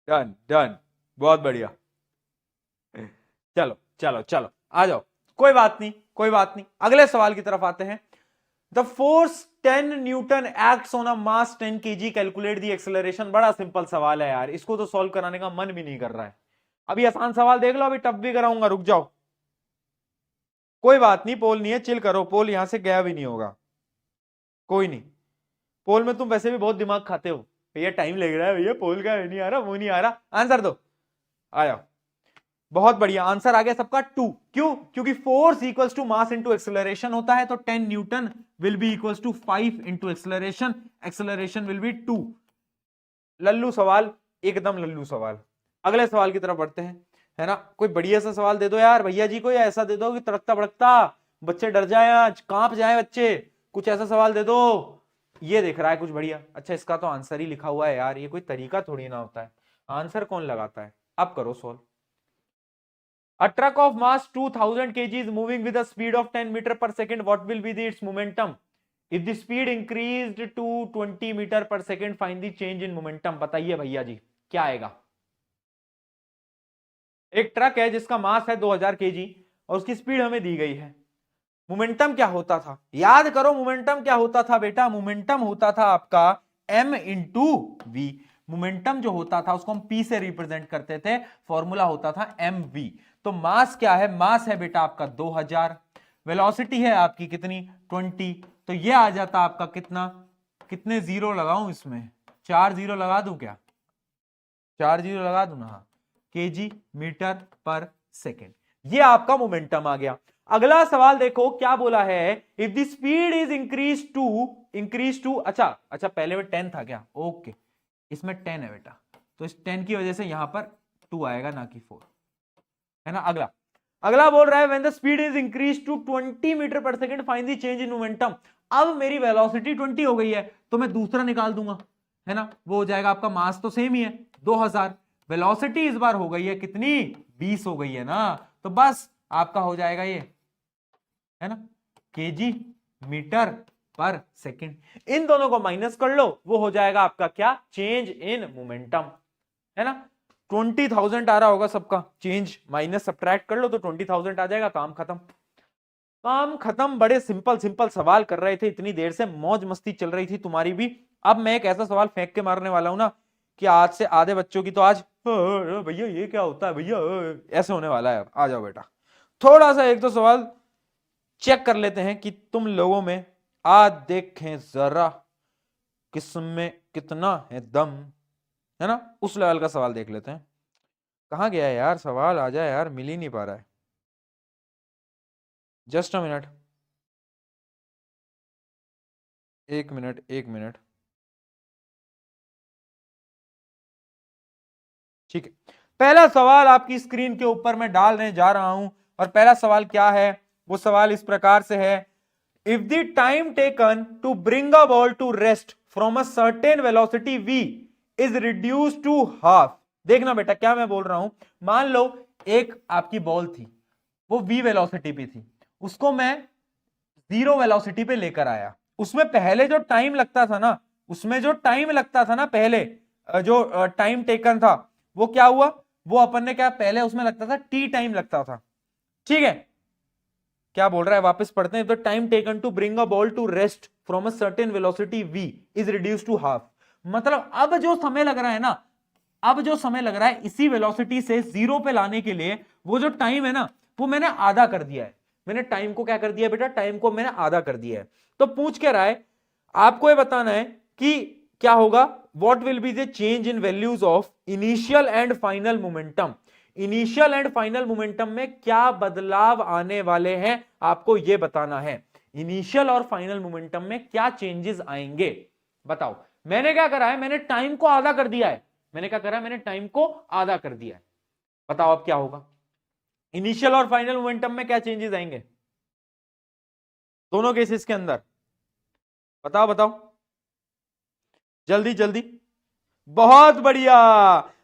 डन डन, बहुत बढ़िया। चलो चलो चलो आ जाओ, कोई बात नहीं कोई बात नहीं। अगले सवाल की तरफ आते हैं। The force 10 Newton acts on a mass 10 kg, calculate the acceleration. बड़ा सिंपल सवाल है यार, इसको तो सॉल्व कराने का मन भी नहीं कर रहा है। अभी आसान सवाल देख लो, अभी टफ भी कराऊंगा, रुक जाओ। कोई बात नहीं, पोल नहीं है, चिल करो, पोल यहां से गया भी नहीं होगा, कोई नहीं। पोल में तुम वैसे भी बहुत दिमाग खाते हो। भैया टाइम लग रहा है, भैया पोल का नहीं आ रहा, वो नहीं आ रहा, आंसर दो। आया, बहुत बढ़िया, आंसर आ गया सबका 2। क्यों? क्योंकि force equals to mass into acceleration होता है, तो 10 newton will be equals to 5 into acceleration, acceleration will be 2। लल्लू सवाल, एकदम लल्लू सवाल। अगले सवाल की तरफ बढ़ते हैं, है ना? कोई बढ़िया सा सवाल दे दो यार भैया जी, कोई ऐसा दे दो कि तड़कता भड़कता बच्चे डर जाए, आज कांप जाए बच्चे। कुछ ऐसा सवाल दे दो। ये देख रहा है कुछ बढ़िया। अच्छा इसका तो आंसर ही लिखा हुआ है यार, ये कोई तरीका थोड़ी ना होता है, आंसर कौन लगाता है? अब करो solve. A truck of mass 2000 kg is moving with a speed of 10 meter per second. What will be its momentum? If the speed increased to 20 meter per second, find the change in momentum. बताइए भैया जी क्या आएगा? एक truck है जिसका मास है 2000 kg और उसकी स्पीड हमें दी गई है। मोमेंटम क्या होता था? याद करो मोमेंटम क्या होता था बेटा? मोमेंटम होता था आपका m इंटू वी। मोमेंटम जो होता था उसको हम p से रिप्रेजेंट करते थे, फॉर्मूला होता था mv। तो मास क्या है? मास है बेटा आपका 2000, वेलोसिटी है आपकी कितनी? 20। तो ये आ जाता आपका कितना? कितने जीरो लगाऊं इसमें? 4 जीरो लगा दूं क्या? 4 जीरो लगा दूं ना? केजी मीटर पर सेकेंड। ये आपका मोमेंटम आ गया। अगला सवाल देखो क्या बोला है, if the speed is increase to अच्छा अच्छा पहले में 10 था क्या? ओके इसमें 10 है बेटा, तो इस 10 की वजह से यहां पर 2 आएगा ना कि 4, है ना। अगला बोल रहा है when the speed is increase to 20 metre per second find the change in momentum. अब मेरी वेलोसिटी 20 हो गई है तो मैं दूसरा निकाल दूंगा, है ना, वो हो जाएगा आपका मास तो सेम ही है 2000, वेलोसिटी इस बार हो गई है कितनी 20 हो गई है ना, तो बस आपका हो जाएगा ये, है ना, केजी मीटर पर सेकंड। इन दोनों को माइनस कर लो, वो हो जाएगा आपका क्या, चेंज इन मोमेंटम, है ना। 20,000 आ रहा होगा सबका, चेंज माइनस सब्ट्रैक्ट कर लो तो 20,000 आ जाएगा, काम खत्म। काम खत्म। बड़े सिंपल सिंपल सवाल कर रहे थे इतनी देर से, मौज मस्ती चल रही थी तुम्हारी भी। अब मैं एक ऐसा सवाल फेंक के मारने वाला हूं ना कि आज से आधे बच्चों की तो आज भैया ये क्या होता है भैया, ऐसे होने वाला है। आ जाओ बेटा, थोड़ा सा एक तो सवाल चेक कर लेते हैं कि तुम लोगों में, आज देखें जरा किसमें कितना है दम, है ना, उस लेवल का सवाल देख लेते हैं। कहां गया यार सवाल, आ जाए यार, मिल ही नहीं पा रहा है। जस्ट अ मिनट, एक मिनट। ठीक है, पहला सवाल आपकी स्क्रीन के ऊपर मैं डालने जा रहा हूं, और पहला सवाल क्या है, वो सवाल इस प्रकार से है, if the time taken to bring a ball to rest from a certain velocity v is reduce to half. देखना बेटा क्या मैं बोल रहा हूं, मान लो एक आपकी बॉल थी, वो v वेलोसिटी पे थी, उसको मैं 0 वेलोसिटी पे लेकर आया, उसमें पहले जो टाइम लगता था ना, उसमें जो टाइम लगता था ना पहले, जो टाइम टेकन था, वो क्या हुआ, वो अपन ने क्या, पहले उसमें लगता था t टाइम लगता था, ठीक है। क्या बोल रहा है, वापस पढ़ते हैं, the time taken to bring a ball to rest from a certain velocity v is reduce to half. मतलब अब जो समय लग रहा है ना, अब जो समय लग रहा है इसी वेलोसिटी से 0 पे लाने के लिए, वो जो टाइम है ना, वो मैंने आधा कर दिया है। मैंने टाइम को क्या कर दिया बेटा, टाइम को मैंने आधा कर दिया है। तो पूछ क्या रहा है, आपको ये बताना है कि क्या होगा, what will be the change in values of initial and final momentum. Initial and final momentum में क्या बदलाव आने वाले हैं, आपको यह बताना है। इनिशियल और फाइनल मोमेंटम में क्या चेंजेस आएंगे, बताओ। मैंने क्या करा है, मैंने टाइम को आधा कर दिया है, मैंने क्या करा, मैंने टाइम को आधा कर दिया है। बताओ अब क्या होगा, इनिशियल और फाइनल मोमेंटम में क्या चेंजेस आएंगे दोनों केसेस के अंदर, बताओ बताओ जल्दी जल्दी। बहुत बढ़िया,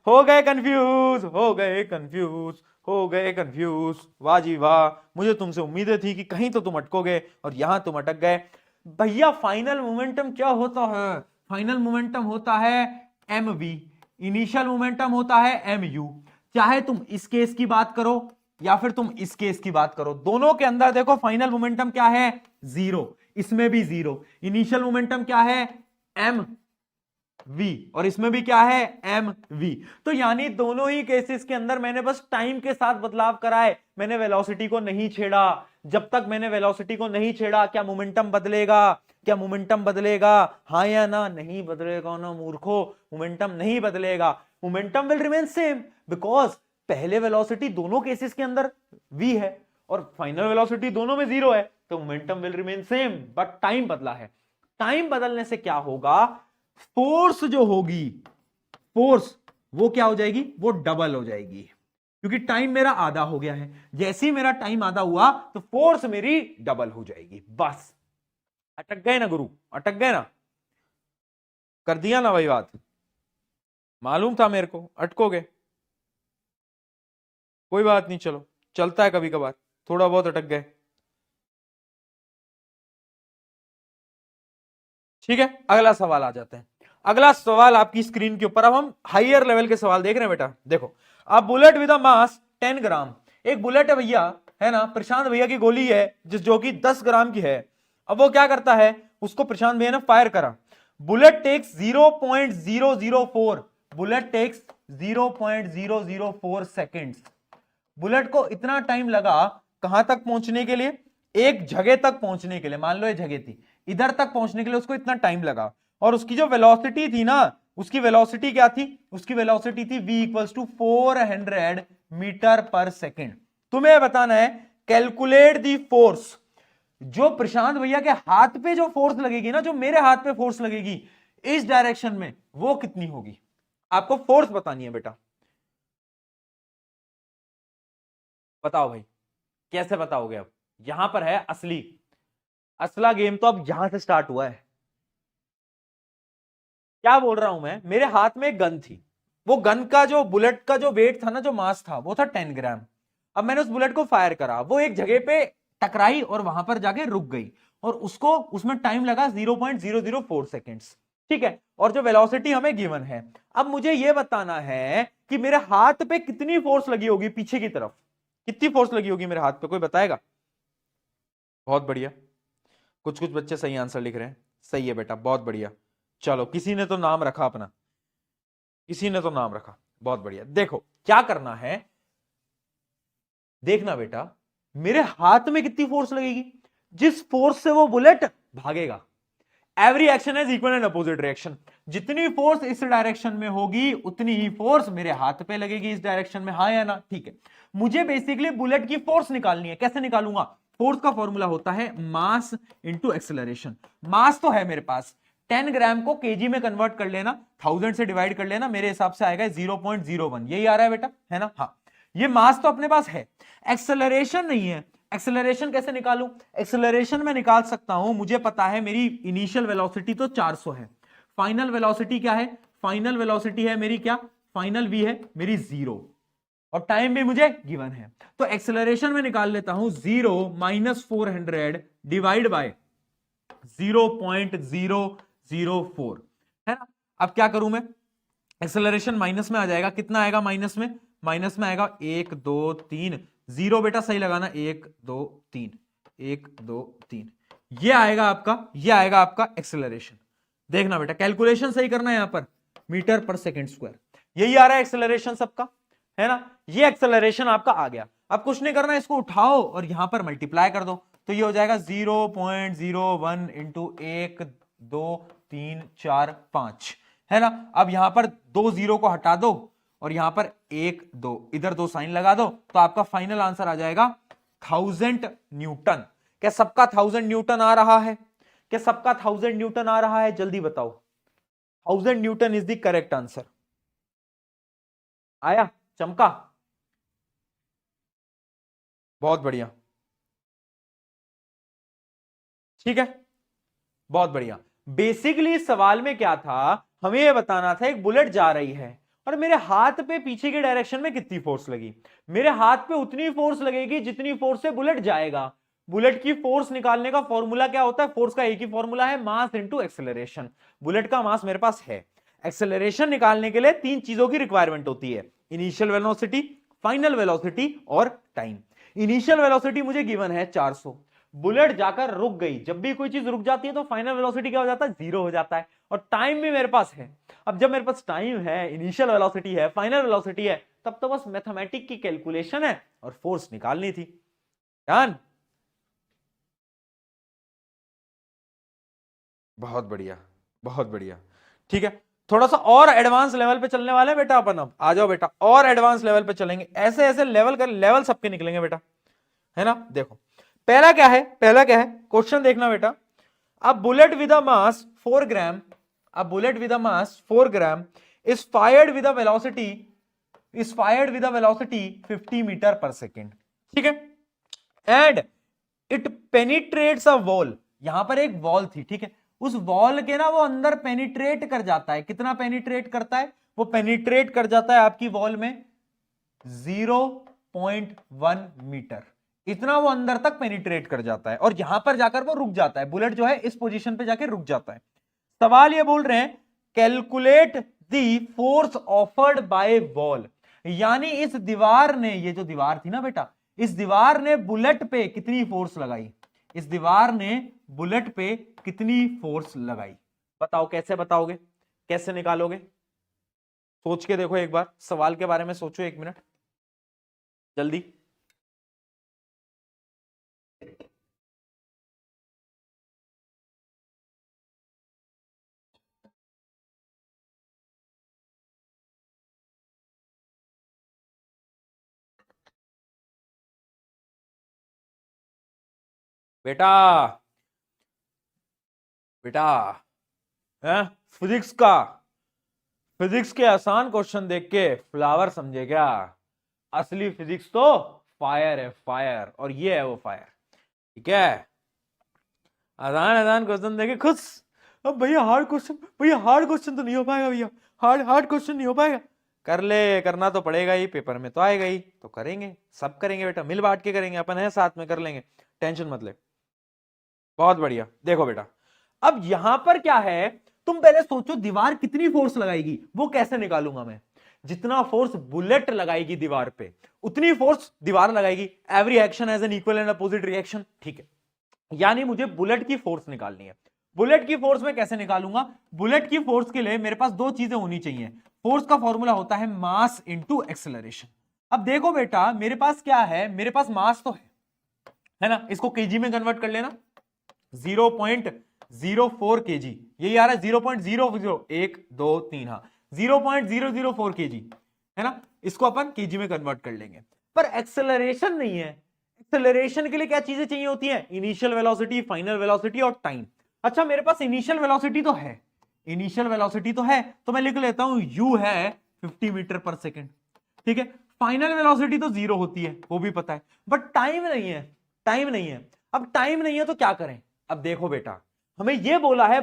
हो गए कंफ्यूज, हो गए कंफ्यूज, हो गए कंफ्यूज, वाह जी वाह। मुझे तुमसे उम्मीदें थी कि कहीं तो तुम अटकोगे, और यहां तुम अटक गए। भैया फाइनल मोमेंटम क्या होता है, फाइनल मोमेंटम होता है एम वी, इनिशियल मोमेंटम होता है एम यू। चाहे तुम इस केस की बात करो या फिर तुम इस केस की बात करो, दोनों के अंदर देखो फाइनल मोमेंटम क्या है, 0, इसमें भी 0। इनिशियल मोमेंटम क्या है, एम v, और इसमें भी क्या है, एम वी। तो यानी दोनों ही केसेस के अंदर मैंने बस टाइम के साथ बदलाव कराए, मैंने वेलोसिटी को नहीं छेड़ा। जब तक मैंने वेलोसिटी को नहीं छेड़ा, क्या मोमेंटम बदलेगा, क्या मोमेंटम बदलेगा, हाँ या ना, नहीं बदलेगा ना मूर्खो, मोमेंटम नहीं बदलेगा। Momentum will remain same because पहले वेलोसिटी दोनों केसेस के अंदर v है और फाइनल वेलोसिटी दोनों में 0 है, तो momentum will remain same, but time बदला है। टाइम बदलने से क्या होगा, फोर्स जो होगी, फोर्स वो क्या हो जाएगी, वो डबल हो जाएगी, क्योंकि टाइम मेरा आधा हो गया है। जैसे ही मेरा टाइम आधा हुआ तो फोर्स मेरी डबल हो जाएगी। बस अटक गए ना गुरु, अटक गए ना, कर दिया ना भाई बात, मालूम था मेरे को अटकोगे, कोई बात नहीं, चलो चलता है कभी कभार, थोड़ा बहुत अटक गए, ठीक है। अगला सवाल आ जाते हैं। अगला सवाल आपकी स्क्रीन के ऊपर, अब हम हाइयर लेवल के सवाल देख रहे हैं बेटा। देखो, अब बुलेट विद अ मास 10 ग्राम, एक बुलेट है भैया, है ना, प्रशांत भैया की गोली है जो कि 10 ग्राम की है। अब वो क्या करता है, उसको प्रशांत भैया ने फायर करा, bullet takes 0.004, bullet takes 0.004 seconds. Bullet को इतना टाइम लगा कहां तक पहुंचने के लिए, एक जगह तक पहुंचने के लिए, मान लो ये जगह थी, इधर तक पहुंचने के लिए उसको इतना टाइम लगा, और उसकी जो वेलोसिटी थी ना, उसकी वेलोसिटी क्या थी, उसकी वेलोसिटी थी v इक्वल्स टू 400 मीटर पर सेकेंड। तुम्हें बताना है कैलकुलेट दी फोर्स, जो प्रशांत भैया के हाथ पे जो फोर्स लगेगी ना, जो मेरे हाथ पे फोर्स लगेगी इस डायरेक्शन में, वो कितनी होगी। आपको फोर्स बतानी है बेटा। बताओ भाई, कैसे बताओगे? अब यहां पर है असली, असला गेम तो अब यहां से स्टार्ट हुआ है। क्या बोल रहा हूं मैं, मेरे हाथ में एक गन थी, वो गन का जो बुलेट का जो वेट था ना, जो मास था, वो था 10 ग्राम। अब मैंने उस बुलेट को फायर करा, वो एक जगह पे टकराई और वहां पर जाके रुक गई, और उसको उसमें टाइम लगा 0.004 सेकेंड्स। ठीक है, और जो वेलोसिटी हमें गिवन है, अब मुझे यह बताना है कि मेरे हाथ पे कितनी फोर्स लगी होगी पीछे की तरफ, कितनी फोर्स लगी होगी मेरे हाथ पे, कोई बताएगा? बहुत बढ़िया, कुछ कुछ बच्चे सही आंसर लिख रहे हैं। सही है बेटा, बहुत बढ़िया। चलो, किसी ने तो नाम रखा अपना, किसी ने तो नाम रखा, बहुत बढ़िया। देखो क्या करना है, देखना बेटा, मेरे हाथ में कितनी फोर्स लगेगी, जिस फोर्स से वो बुलेट भागेगा। Every action is equal and opposite reaction. जितनी फोर्स इस डायरेक्शन में होगी, उतनी ही फोर्स मेरे हाथ पे लगेगी इस डायरेक्शन में, हाँ या ना? ठीक है, मुझे बेसिकली बुलेट की फोर्स निकालनी है। कैसे निकालूंगा? फोर्स का फॉर्मूला होता है मास इंटू एक्सेलरेशन। मास तो है मेरे पास, 10 ग्राम को केजी में कन्वर्ट कर लेना, 1000 से डिवाइड कर लेना, मेरे हिसाब से आएगा 0.01, यही आ रहा है बेटा, है ना? हाँ, ये मास तो अपने पास है, एक्सेलरेशन नहीं है। एक्सेलरेशन कैसे निकालूं? एक्सेलरेशन में निकाल सकता हूं, मुझे पता है मेरी इनिशियल वेलोसिटी तो 400 है, फाइनल वेलोसिटी क्या है? फाइनल वेलोसिटी है मेरी क्या? फाइनल वी है मेरी 0, और टाइम भी मुझे गिवन है। तो एक्सेलरेशन में निकाल लेता हूं 0 - 400 डिवाइड बाय 0.004, है ना? अब क्या करूं मैं? एक्सेलरेशन माइनस में आ जाएगा, कितना आएगा माइनस में? माइनस में आएगा 1 2 3, जीरो बेटा सही लगाना, 1 2 3, 1 2 3, ये आएगा आपका, ये आएगा आपका एक्सेलरेशन। देखना बेटा, कैलकुलेशन सही करना है यहां पर, मीटर पर सेकेंड स्क्वायर, यही आ रहा है एक्सेलरेशन सबका, है ना? ये एक्सेलरेशन आपका आ गया। अब कुछ नहीं करना, इसको उठाओ और यहां पर मल्टीप्लाई कर दो, तो ये हो जाएगा 0.01 इंटू 1 2 3 4 5, है ना? अब यहां पर 2 0 को हटा दो, और यहां पर 1 2, इधर 2 साइन लगा दो, तो आपका फाइनल आंसर आ जाएगा 1000 न्यूटन। क्या सबका 1000 न्यूटन आ रहा है? क्या सबका 1000 न्यूटन आ रहा है? जल्दी बताओ, 1000 Newton is the correct answer. आया? चमका? बहुत बढ़िया, ठीक है, बहुत बढ़िया। बेसिकली सवाल में क्या था, हमें यह बताना था एक बुलेट जा रही है, और मेरे हाथ पे पीछे के डायरेक्शन में कितनी फोर्स लगी। मेरे हाथ पे उतनी फोर्स लगेगी जितनी फोर्स से बुलेट जाएगा। बुलेट की फोर्स निकालने का फॉर्मूला क्या होता है? फोर्स का एक ही फॉर्मूला है, मास इंटू एक्सेलरेशन। बुलेट का मास मेरे पास है, एक्सेलरेशन निकालने के लिए तीन चीजों की रिक्वायरमेंट होती है, इनिशियल वेलोसिटी, फाइनल वेलोसिटी और टाइम। इनिशियल वेलोसिटी मुझे गिवन है 400, बुलेट जाकर रुक गई। जब भी कोई चीज रुक जाती है तो फाइनल वेलोसिटी क्या हो जाता है? 0 हो जाता है, और टाइम भी मेरे पास है। अब जब मेरे पास टाइम है, इनिशियल वेलोसिटी है, फाइनल वेलोसिटी है, तब तो बस मैथमेटिक की कैलकुलेशन है और फोर्स निकालनी थी। डन, बहुत बढ़िया, बहुत बढ़िया। ठीक है, थोड़ा सा और एडवांस लेवल पे चलने वाले हैं बेटा अपन, अब आ जाओ बेटा, और एडवांस लेवल पे चलेंगे, ऐसे ऐसे लेवल कर, लेवल सबके निकलेंगे बेटा, है ना? देखो पहला क्या है, पहला क्या है क्वेश्चन, देखना बेटा। A bullet with a mass 4 gram, a bullet with a mass 4 gram is fired with a velocity, is fired with a velocity 50 meter per second, ठीक है? And it penetrates a wall, यहां पर एक wall थी, ठीक है? उस wall के ना वो अंदर पेनिट्रेट कर जाता है, कितना पेनिट्रेट करता है? वो पेनिट्रेट कर जाता है आपकी वॉल में 0.1 मीटर, इतना वो अंदर तक पेनिट्रेट कर जाता है, और यहां पर जाकर वो रुक जाता है, बुलेट जो है इस पोजीशन पे जाकर रुक जाता है। सवाल ये बोल रहे हैं, calculate the force offered by wall, यानी इस दीवार ने, ये जो दीवार थी ना बेटा, इस दीवार ने बुलेट पे कितनी फोर्स लगाई, इस दीवार ने बुलेट पे कितनी फोर्स लगाई? बताओ, कैसे बताओगे, कैसे निकालोगे? सोच के देखो एक बार, सवाल के बारे में सोचो, 1 मिनट जल्दी। बेटा, बेटा, है फिजिक्स का, फिजिक्स के आसान क्वेश्चन देख के फ्लावर समझे क्या? असली फिजिक्स तो फायर है, फायर, और ये है वो फायर। ठीक है, आसान आसान क्वेश्चन देखे खुश। अब भैया हार्ड क्वेश्चन, भैया हार्ड क्वेश्चन तो नहीं हो पाएगा भैया, हार्ड हार्ड क्वेश्चन नहीं हो पाएगा। कर ले, करना तो पड़ेगा ही, पेपर में तो आएगा ही, तो करेंगे, सब करेंगे बेटा, मिल बांट के करेंगे, अपन है साथ में, कर लेंगे, टेंशन मत ले। बहुत बढ़िया। देखो बेटा, अब यहां पर क्या है, तुम पहले सोचो दीवार कितनी फोर्स लगाएगी, वो कैसे निकालूंगा मैं? जितना फोर्स बुलेट लगाएगी दीवार पे, उतनी फोर्स दीवार लगाएगी। Every action has an equal and opposite reaction. ठीक है, यानी मुझे बुलेट की फोर्स निकालनी है। बुलेट की फोर्स में कैसे निकालूंगा? बुलेट की फोर्स के लिए मेरे पास दो चीजें होनी चाहिए। फोर्स का फॉर्मूला होता है मास इंटू एक्सेलरेशन। अब देखो बेटा, मेरे पास क्या है, मेरे पास मास तो है ना, इसको केजी में कन्वर्ट कर लेना, 0.04 केजी, यही आ रहा है 0.00, 1 2 3, हाँ 0.004 केजी है ना, इसको अपन केजी में कन्वर्ट कर लेंगे। पर एक्सेलरेशन नहीं है। एक्सेलरेशन के लिए क्या चीजें चाहिए होती हैं? इनिशियल वेलोसिटी, फाइनल वेलोसिटी और टाइम। अच्छा, मेरे पास इनिशियल वेलोसिटी तो है, इनिशियल वेलोसिटी तो है, तो मैं लिख लेता हूं u है 50 मीटर पर सेकेंड। ठीक है, फाइनल वेलोसिटी तो 0 होती है, वो भी पता है, बट टाइम नहीं है, टाइम नहीं है। अब टाइम नहीं है तो क्या करें? अब देखो बेटा, हमें यह बोला है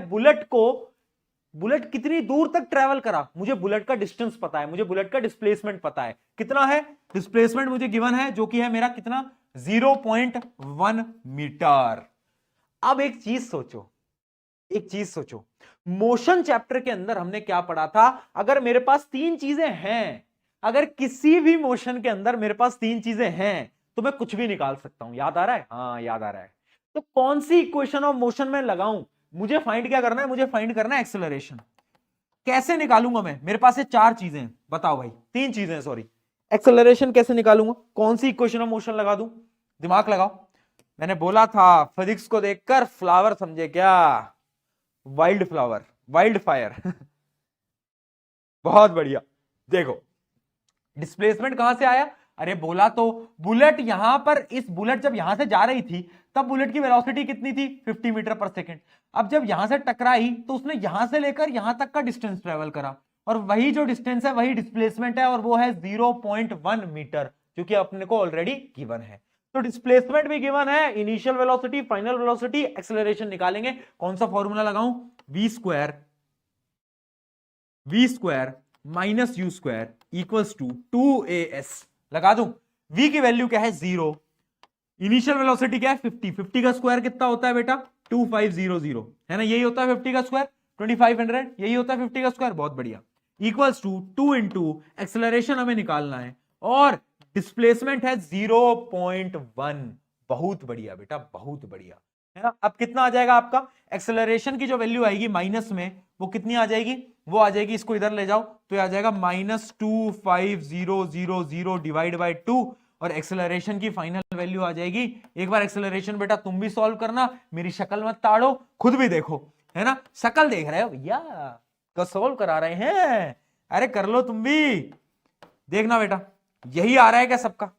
बुलेट कितनी दूर तक ट्रेवल करा, मुझे बुलेट का डिस्टेंस पता है, मुझे बुलेट का डिस्प्लेसमेंट पता है, कितना है डिस्प्लेसमेंट मुझे गिवन है, जो कि है मेरा कितना, 0.1 मीटर। अब एक चीज सोचो, एक चीज सोचो, मोशन चैप्टर के अंदर हमने क्या पढ़ा था? अगर मेरे पास तीन चीजें हैं, अगर किसी भी मोशन के अंदर मेरे पास तीन चीजें हैं, तो मैं कुछ भी निकाल सकता हूं। याद आ रहा है? हाँ याद आ रहा है। तो कौन सी इक्वेशन ऑफ मोशन में लगाऊं? मुझे फाइंड क्या करना है? मुझे फाइंड करना है एक्सेलरेशन। कैसे निकालूंगा मैं? मेरे पास ये चार चीजें हैं, बताओ भाई, तीन चीजें हैं सॉरी। एक्सेलरेशन कैसे निकालूंगा? कौन सी इक्वेशन ऑफ मोशन लगा दूं? दिमाग लगाओ। मैंने बोला था फिजिक्स को देखकर फ्लावर समझे क्या? Wild flower, wild fire. बहुत बढ़िया। देखो, डिस्प्लेसमेंट कहां से आया? अरे बोला तो, बुलेट यहां पर, इस बुलेट जब यहां से जा रही थी, तब बुलेट की वेलोसिटी कितनी थी? 50 मीटर पर सेकेंड। अब जब यहां से टकराई, तो उसने यहां से लेकर यहां तक का डिस्टेंस ट्रेवल करा, और वही जो डिस्टेंस है वही डिस्प्लेसमेंट है, और वो है 0.1 मीटर, जो कि अपने को ऑलरेडी गिवन है। तो डिस्प्लेसमेंट भी गिवन है, initial velocity, final velocity, acceleration निकालेंगे। कौन सा फॉर्मूला लगाऊं? v² minus u square equals to 2as लगा दूं। v की वैल्यू क्या है? 0। इनिशियल वेलोसिटी क्या है? 50। 50 का स्क्वायर कितना होता है बेटा? 2500 है ना, यही होता है 50 का स्क्वायर, 2500, यही होता है 50 का स्क्वायर। बहुत बढ़िया। इक्वल्स टू 2 इंटू एक्सेलरेशन हमें निकालना है, और डिस्प्लेसमेंट है 0.1। बहुत बढ़िया बेटा, बहुत बढ़िया, है ना। अब कितना आ जाएगा आपका? एक्सेलरेशन की जो वैल्यू आएगी माइनस में, वो कितनी आ जाएगी? वो आ जाएगी, इसको इधर ले जाओ तो आ जाएगा -2500 डिवाइड बाई 2, और एक्सेलरेशन की फाइनल वैल्यू आ जाएगी। एक बार एक्सेलरेशन बेटा तुम भी सॉल्व करना, मेरी शक्ल मत ताड़ो, खुद भी देखो, है ना, शक्ल देख रहे हो भैया, तो सॉल्व करा रहे हैं, अरे कर लो तुम भी, देखना बेटा। यही आ रहा है क्या सबका?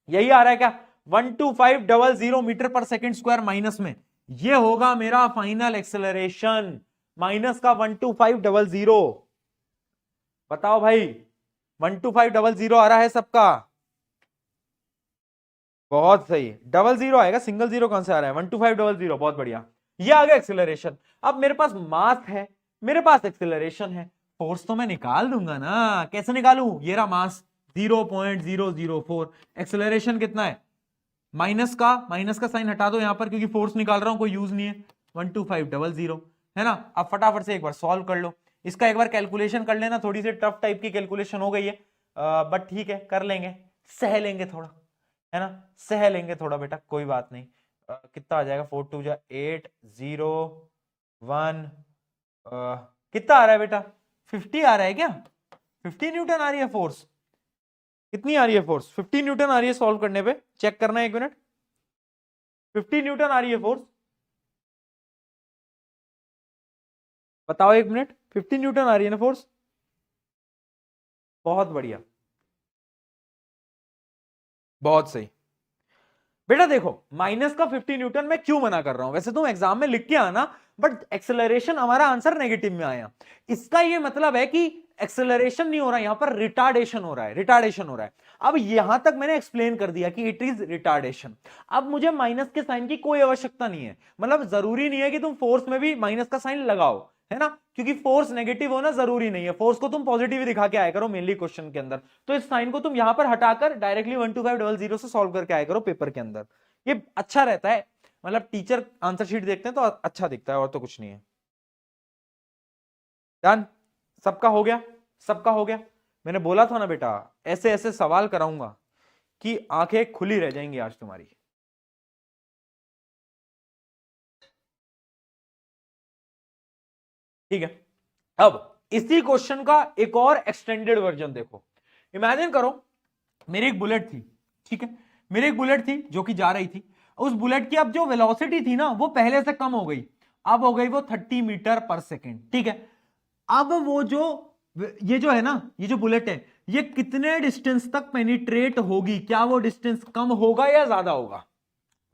यही आ रहा है क्या? 12500 मीटर पर सेकेंड स्क्वायर माइनस में, ये होगा मेरा फाइनल एक्सेलरेशन, माइनस का 12500। बताओ भाई, 12500 आ रहा है सबका? बहुत सही, 00 आएगा, सिंगल जीरो कौन से आ रहा है? 12500, बहुत बढ़िया, ये आ गया एक्सेलरेशन। अब मेरे पास मास है, मेरे पास एक्सेलरेशन है, फोर्स तो मैं निकाल दूंगा ना। कैसे निकालूं? ये रहा मास 0.004, एक्सेलरेशन कितना है? माइनस का साइन हटा दो यहां पर, क्योंकि फोर्स निकाल रहा हूं, कोई यूज नहीं है, 12500, है ना। अब फटाफट से एक बार सॉल्व कर लो, इसका एक बार कैलकुलेशन कर लेना, थोड़ी सी टफ टाइप की कैलकुलेशन हो गई है, बट ठीक है, कर लेंगे, सह लेंगे थोड़ा, है ना, सह लेंगे थोड़ा बेटा, कोई बात नहीं। कितना आ जाएगा? 4 2 801, कितना आ रहा है बेटा? 50 आ रहा है क्या? 50 न्यूटन आ रही है फोर्स। कितनी आ रही है फोर्स? 50 न्यूटन आ रही है, सॉल्व करने पे चेक करना है, 1 मिनट। 50 न्यूटन आ रही है फोर्स, बताओ 1 मिनट। 50 न्यूटन आ रही है ना फोर्स? बहुत बढ़िया, बहुत सही बेटा देखो माइनस का 50 न्यूटन मैं क्यों मना कर रहा हूं, वैसे तुम एग्जाम में लिख के आना, बट एक्सेलरेशन हमारा आंसर नेगेटिव में आया, इसका ये मतलब है कि एक्सेलरेशन नहीं हो रहा, यहां पर रिटार्डेशन हो रहा है, रिटार्डेशन हो रहा है। अब यहां तक मैंने एक्सप्लेन कर दिया कि इट इज रिटार्डेशन। अब मुझे माइनस के साइन की कोई आवश्यकता नहीं है, मतलब जरूरी नहीं है कि तुम फोर्स में भी माइनस का साइन लगाओ, है ना, क्योंकि फोर्स नेगेटिव होना जरूरी नहीं है, फोर्स को तुम पॉजिटिव ही दिखा के आया करो मेनली क्वेश्चन के अंदर। तो इस साइन को तुम यहां पर हटाकर डायरेक्टली 12500 से सॉल्व करके आया करो पेपर के अंदर, ये अच्छा रहता है, मतलब टीचर आंसर शीट देखते हैं तो अच्छा दिखता है, और तो कुछ नहीं है। डन, सबका हो गया, सबका हो गया। मैंने बोला था ना बेटा ऐसे ऐसे सवाल कराऊंगा कि आंखें खुली रह जाएंगी आज तुम्हारी। ठीक है, अब इसी क्वेश्चन का एक और एक्सटेंडेड वर्जन देखो। इमेजिन करो मेरी एक बुलेट थी, ठीक है, मेरी एक बुलेट थी जो कि जा रही थी, उस बुलेट की अब जो वेलोसिटी थी ना वो पहले से कम हो गई, अब हो गई वो 30 मीटर पर सेकेंड, ठीक है। अब वो जो ये जो है ना, ये जो बुलेट है ये कितने डिस्टेंस तक पेनिट्रेट होगी, क्या वो डिस्टेंस कम होगा या ज्यादा होगा,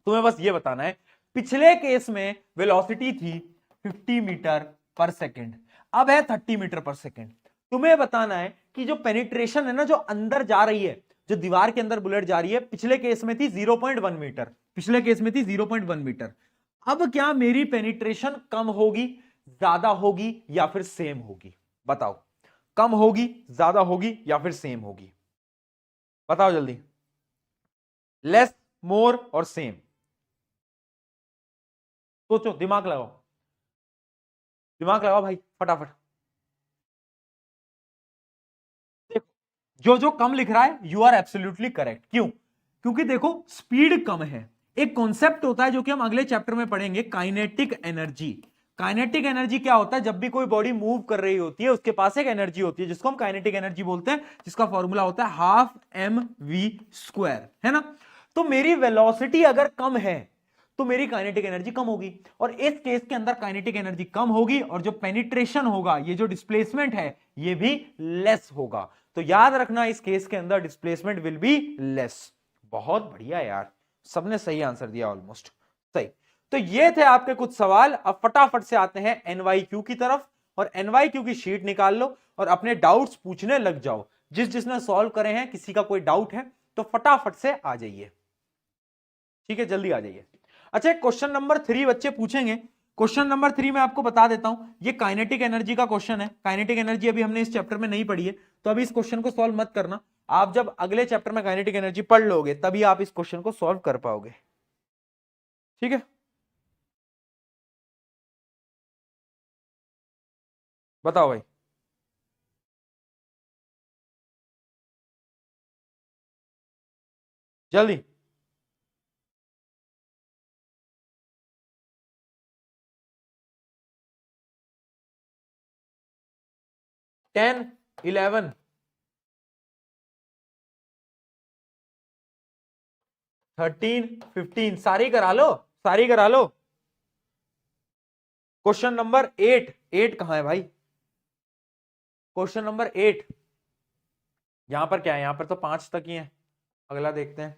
तुम्हें बस ये बताना है। पिछले केस में वेलोसिटी थी 50 मीटर पर सेकेंड, अब है 30 मीटर पर सेकेंड। तुम्हें बताना है कि जो पेनिट्रेशन है ना, जो अंदर जा रही है, जो दीवार के अंदर बुलेट जा रही है, पिछले केस में थी 0.1 मीटर, पिछले केस में थी 0.1 मीटर। अब क्या मेरी पेनिट्रेशन कम होगी, ज्यादा होगी या फिर सेम होगी, बताओ, कम होगी, ज्यादा होगी या फिर सेम होगी, बताओ जल्दी, लेस, मोर और सेम, सोचो, दिमाग लगाओ, दिमाग लगाओ भाई फटाफट। देखो जो जो कम लिख रहा है यू आर एब्सोल्युटली करेक्ट, क्यों, क्योंकि देखो स्पीड कम है। एक कॉन्सेप्ट होता है जो कि हम अगले चैप्टर में पढ़ेंगे, काइनेटिक एनर्जी। काइनेटिक एनर्जी क्या होता है, जब भी कोई बॉडी मूव कर रही होती है उसके पास एक एनर्जी होती है जिसको हम काइनेटिक एनर्जी बोलते हैं, जिसका फॉर्मूला होता है ½ mv², है ना। तो मेरी वेलोसिटी अगर कम है तो मेरी काइनेटिक एनर्जी कम होगी, और इस केस के अंदर काइनेटिक एनर्जी कम होगी और जो पेनिट्रेशन होगा, ये जो डिस्प्लेसमेंट है ये भी लेस होगा। तो याद रखना इस केस के अंदर डिस्प्लेसमेंट विल बी लेस। बहुत बढ़िया यार, सबने सही आंसर दिया, ऑलमोस्ट सही। तो ये थे आपके कुछ सवाल। अब फटाफट से आते हैं एनवाईक्यू की तरफ, और एनवाईक्यू की शीट निकाल लो और अपने डाउट्स पूछने लग जाओ। जिसने सॉल्व करे हैं, किसी का कोई डाउट है तो फटाफट से आ जाइए, ठीक है, जल्दी आ जाइए। अच्छा, क्वेश्चन नंबर 3 बच्चे पूछेंगे। क्वेश्चन नंबर 3 मैं आपको बता देता हूं, ये काइनेटिक एनर्जी का क्वेश्चन है। काइनेटिक एनर्जी अभी हमने इस चैप्टर में नहीं पढ़ी है, तो अभी इस क्वेश्चन को सॉल्व मत करना, आप जब अगले चैप्टर में काइनेटिक एनर्जी पढ़ लोगे तभी आप इस क्वेश्चन को सॉल्व कर पाओगे, ठीक है। बताओ भाई, जल्दी। 10, 11, 13, 15 सारी करा लो, सारी करा लो। क्वेश्चन नंबर 8, 8 कहां है भाई, क्वेश्चन नंबर 8, यहां पर क्या है, यहां पर तो 5 तक ही है, अगला देखते हैं।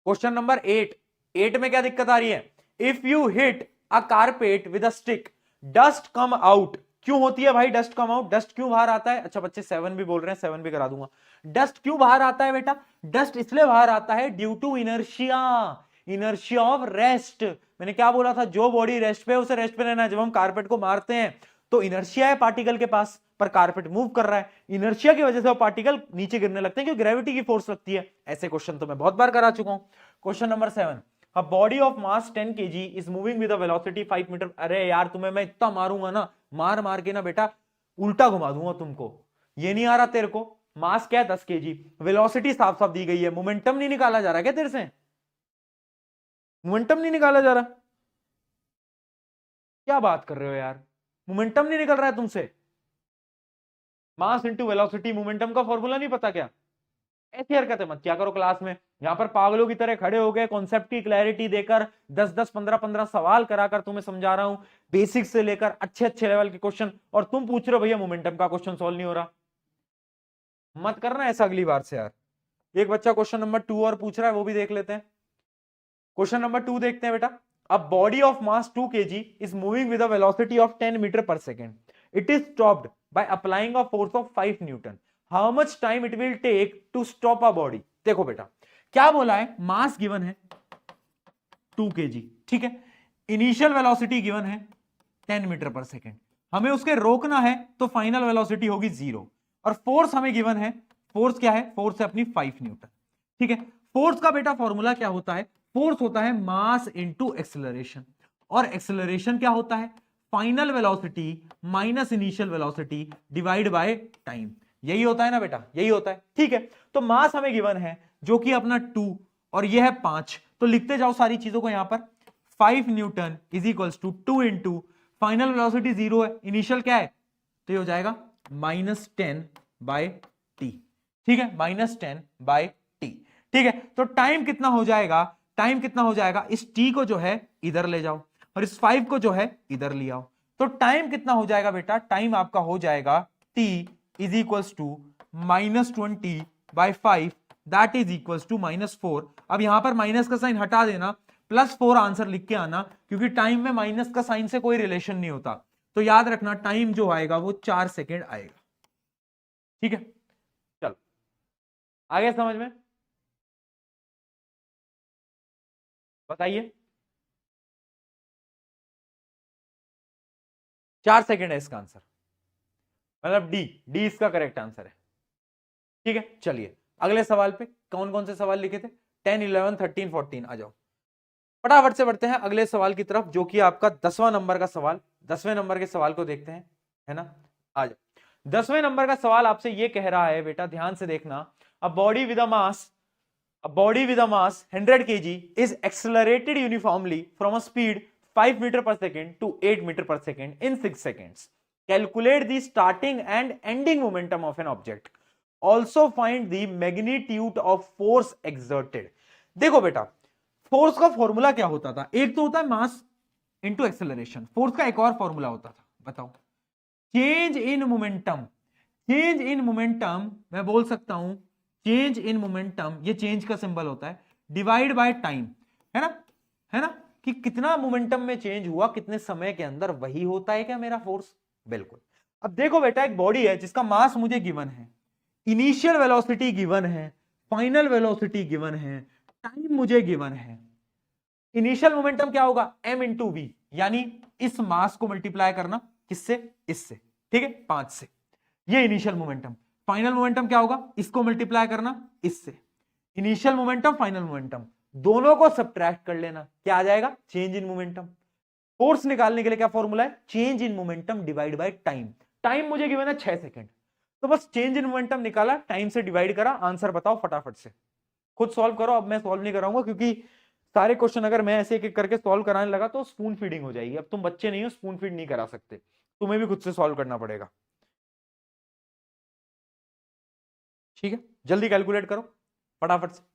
क्वेश्चन नंबर 8, 8 में क्या दिक्कत आ रही है, if you hit a carpet with a stick dust come out. क्यों होती है भाई डस्ट कम आउट, डस्ट क्यों बाहर आता है, अच्छा बच्चे 7 भी बोल रहे हैं, 7 भी करा दूंगा। डस्ट क्यों बाहर आता है बेटा, डस्ट इसलिए बाहर आता है due to inertia, inertia of rest. मैंने क्या बोला था, जो बॉडी रेस्ट पे है उसे रेस्ट पे रहना है। जब हम कारपेट को मारते हैं तो इनर्शिया है पार्टिकल के पास, पर कारपेट मूव कर रहा है, इनर्शिया की वजह से वो पार्टिकल नीचे गिरने लगते हैं क्योंकि ग्रेविटी की फोर्स लगती है। ऐसे क्वेश्चन तो मैं बहुत बार करा चुका हूं। Question number 7, a body of mass 10 kg is moving with a velocity 5 metre. अरे यार तुम्हें मैं इतना मारूंगा ना, मार मार के ना बेटा उल्टा घुमा दूंगा तुमको, ये नहीं आ रहा तेरे को। मास क्या है 10 kg, वेलोसिटी साफ साफ दी गई है, मोमेंटम नहीं निकाला जा रहा क्या तेरे से, मोमेंटम नहीं निकाला जा रहा, क्या बात कर रहे हो यार, मोमेंटम नहीं निकल रहा है तुमसे। मास इंटू वेलोसिटी, मोमेंटम का फॉर्मूला नहीं पता क्या, ऐसी हरकतें मत किया करो क्लास में। यहां पर पागलों की तरह खड़े हो गए, कॉन्सेप्ट की क्लैरिटी देकर 10-10, 15-15 सवाल कराकर तुम्हें समझा रहा हूं, बेसिक से लेकर अच्छे अच्छे लेवल के क्वेश्चन, और तुम पूछ रहे हो भैया मोमेंटम का क्वेश्चन सॉल्व नहीं हो रहा। मत करना ऐसा अगली बार से यार। एक बच्चा क्वेश्चन नंबर 2 और पूछ रहा है, वो भी देख लेते हैं। क्वेश्चन नंबर 2 देखते हैं बेटा। अ body of mass 2 kg is moving with a velocity of 10 meter per second. It is stopped by applying a force of 5 Newton. How much time it will take to stop a body? देखो बेटा क्या बोला है, mass given है 2 kg, ठीक है, initial velocity given है 10 metre पर सेकेंड, हमें उसके रोकना है तो फाइनल वेलोसिटी होगी 0, और फोर्स हमें गिवन है, फोर्स क्या है, फोर्स है अपनी 5 न्यूटन, ठीक है। फोर्स का बेटा फॉर्मूला क्या होता है, फोर्स होता है मास इनटू एक्सेलरेशन, और एक्सेलरेशन क्या होता है, final velocity minus initial velocity divide by time, यही होता है ना बेटा, यही होता है, ठीक है। तो मास हमें गिवन है जो कि अपना 2 और यह है 5, तो लिखते जाओ सारी चीजों को यहां पर, 5 newton is equals to 2 into final velocity 0 है, इनिशियल क्या है, तो ये हो जाएगा -10 बाय टी, ठीक है, -10 बाय टी, ठीक है। तो टाइम कितना हो जाएगा, टाइम कितना हो जाएगा, इस टी को जो है इधर ले जाओ और इस 5 को जो है इधर ले आओ, तो टाइम कितना हो जाएगा बेटा, टाइम आपका हो जाएगा t is equals to -20 by 5 that is equals to -4। अब यहां पर माइनस का साइन हटा देना, +4 आंसर लिख के आना, क्योंकि टाइम में माइनस का साइन से कोई रिलेशन नहीं होता, तो याद रखना टाइम जो आएगा वो 4 सेकेंड आएगा, ठीक है। चलो आगे समझ में, बताइए। 4 सेकेंड है इसका आंसर, मतलब डी इसका करेक्ट आंसर है, ठीक है। चलिए अगले सवाल पे, कौन कौन से सवाल लिखे थे, 10, 11, 13, 14, आ जाओ फटाफट से बढ़ते हैं अगले सवाल की तरफ, जो कि आपका 10वां नंबर का सवाल, 10वें नंबर के सवाल को देखते हैं, है ना, आ जाओ। 10वें नंबर का सवाल आपसे ये कह रहा है बेटा, ध्यान से देखना, a body with a mass 100 kg is accelerated uniformly from a speed 5 meter per second to 8 meter per second in 6 seconds. Calculate the starting and ending momentum of an object. Also find the magnitude of force exerted. देखो बेटा force का formula क्या होता था, एक तो होता है मास इनटू एक्सेलरेशन, फोर्स का एक और फॉर्मूला होता था, बताओ, change in momentum. Change in momentum मैं बोल सकता हूं, चेंज इन मोमेंटम, ये चेंज का सिंबल होता है, डिवाइड बाय टाइम, है ना, है ना, कि कितना मोमेंटम में चेंज हुआ कितने समय के अंदर, वही होता है क्या मेरा फोर्स, बिल्कुल। अब देखो बेटा एक बॉडी है जिसका मास मुझे गिवन है, इनिशियल वेलोसिटी गिवन है, फाइनल वेलोसिटी गिवन है, टाइम मुझे गिवन है, इनिशियल मोमेंटम क्या होगा, m इंटू वी, यानी इस मास को मल्टीप्लाई करना किससे, इससे, ठीक है, 5 से, ये इनिशियल मोमेंटम। फाइनल मोमेंटम क्या होगा, इसको मल्टीप्लाई करना इससे, इनिशियल मोमेंटम फाइनल मोमेंटम दोनों को सब्ट्रैक्ट कर लेना, क्या आ जाएगा, चेंज इन मोमेंटम। फोर्स निकालने के लिए क्या फॉर्मूला है, change in momentum divide by time. Time मुझे गिवन है 6 सेकंड, तो बस चेंज इन मोमेंटम निकाला, टाइम से डिवाइड करा, आंसर बताओ फटाफट से, खुद सॉल्व करो। अब मैं सॉल्व नहीं कराऊंगा क्योंकि सारे क्वेश्चन अगर मैं ऐसे एक एक करके सॉल्व कराने लगा तो स्पून फीडिंग हो जाएगी, अब तुम बच्चे नहीं हो, स्पून फीड नहीं करा सकते, तुम्हें भी खुद से सॉल्व करना पड़ेगा, ठीक है। जल्दी कैलकुलेट करो फटाफट से।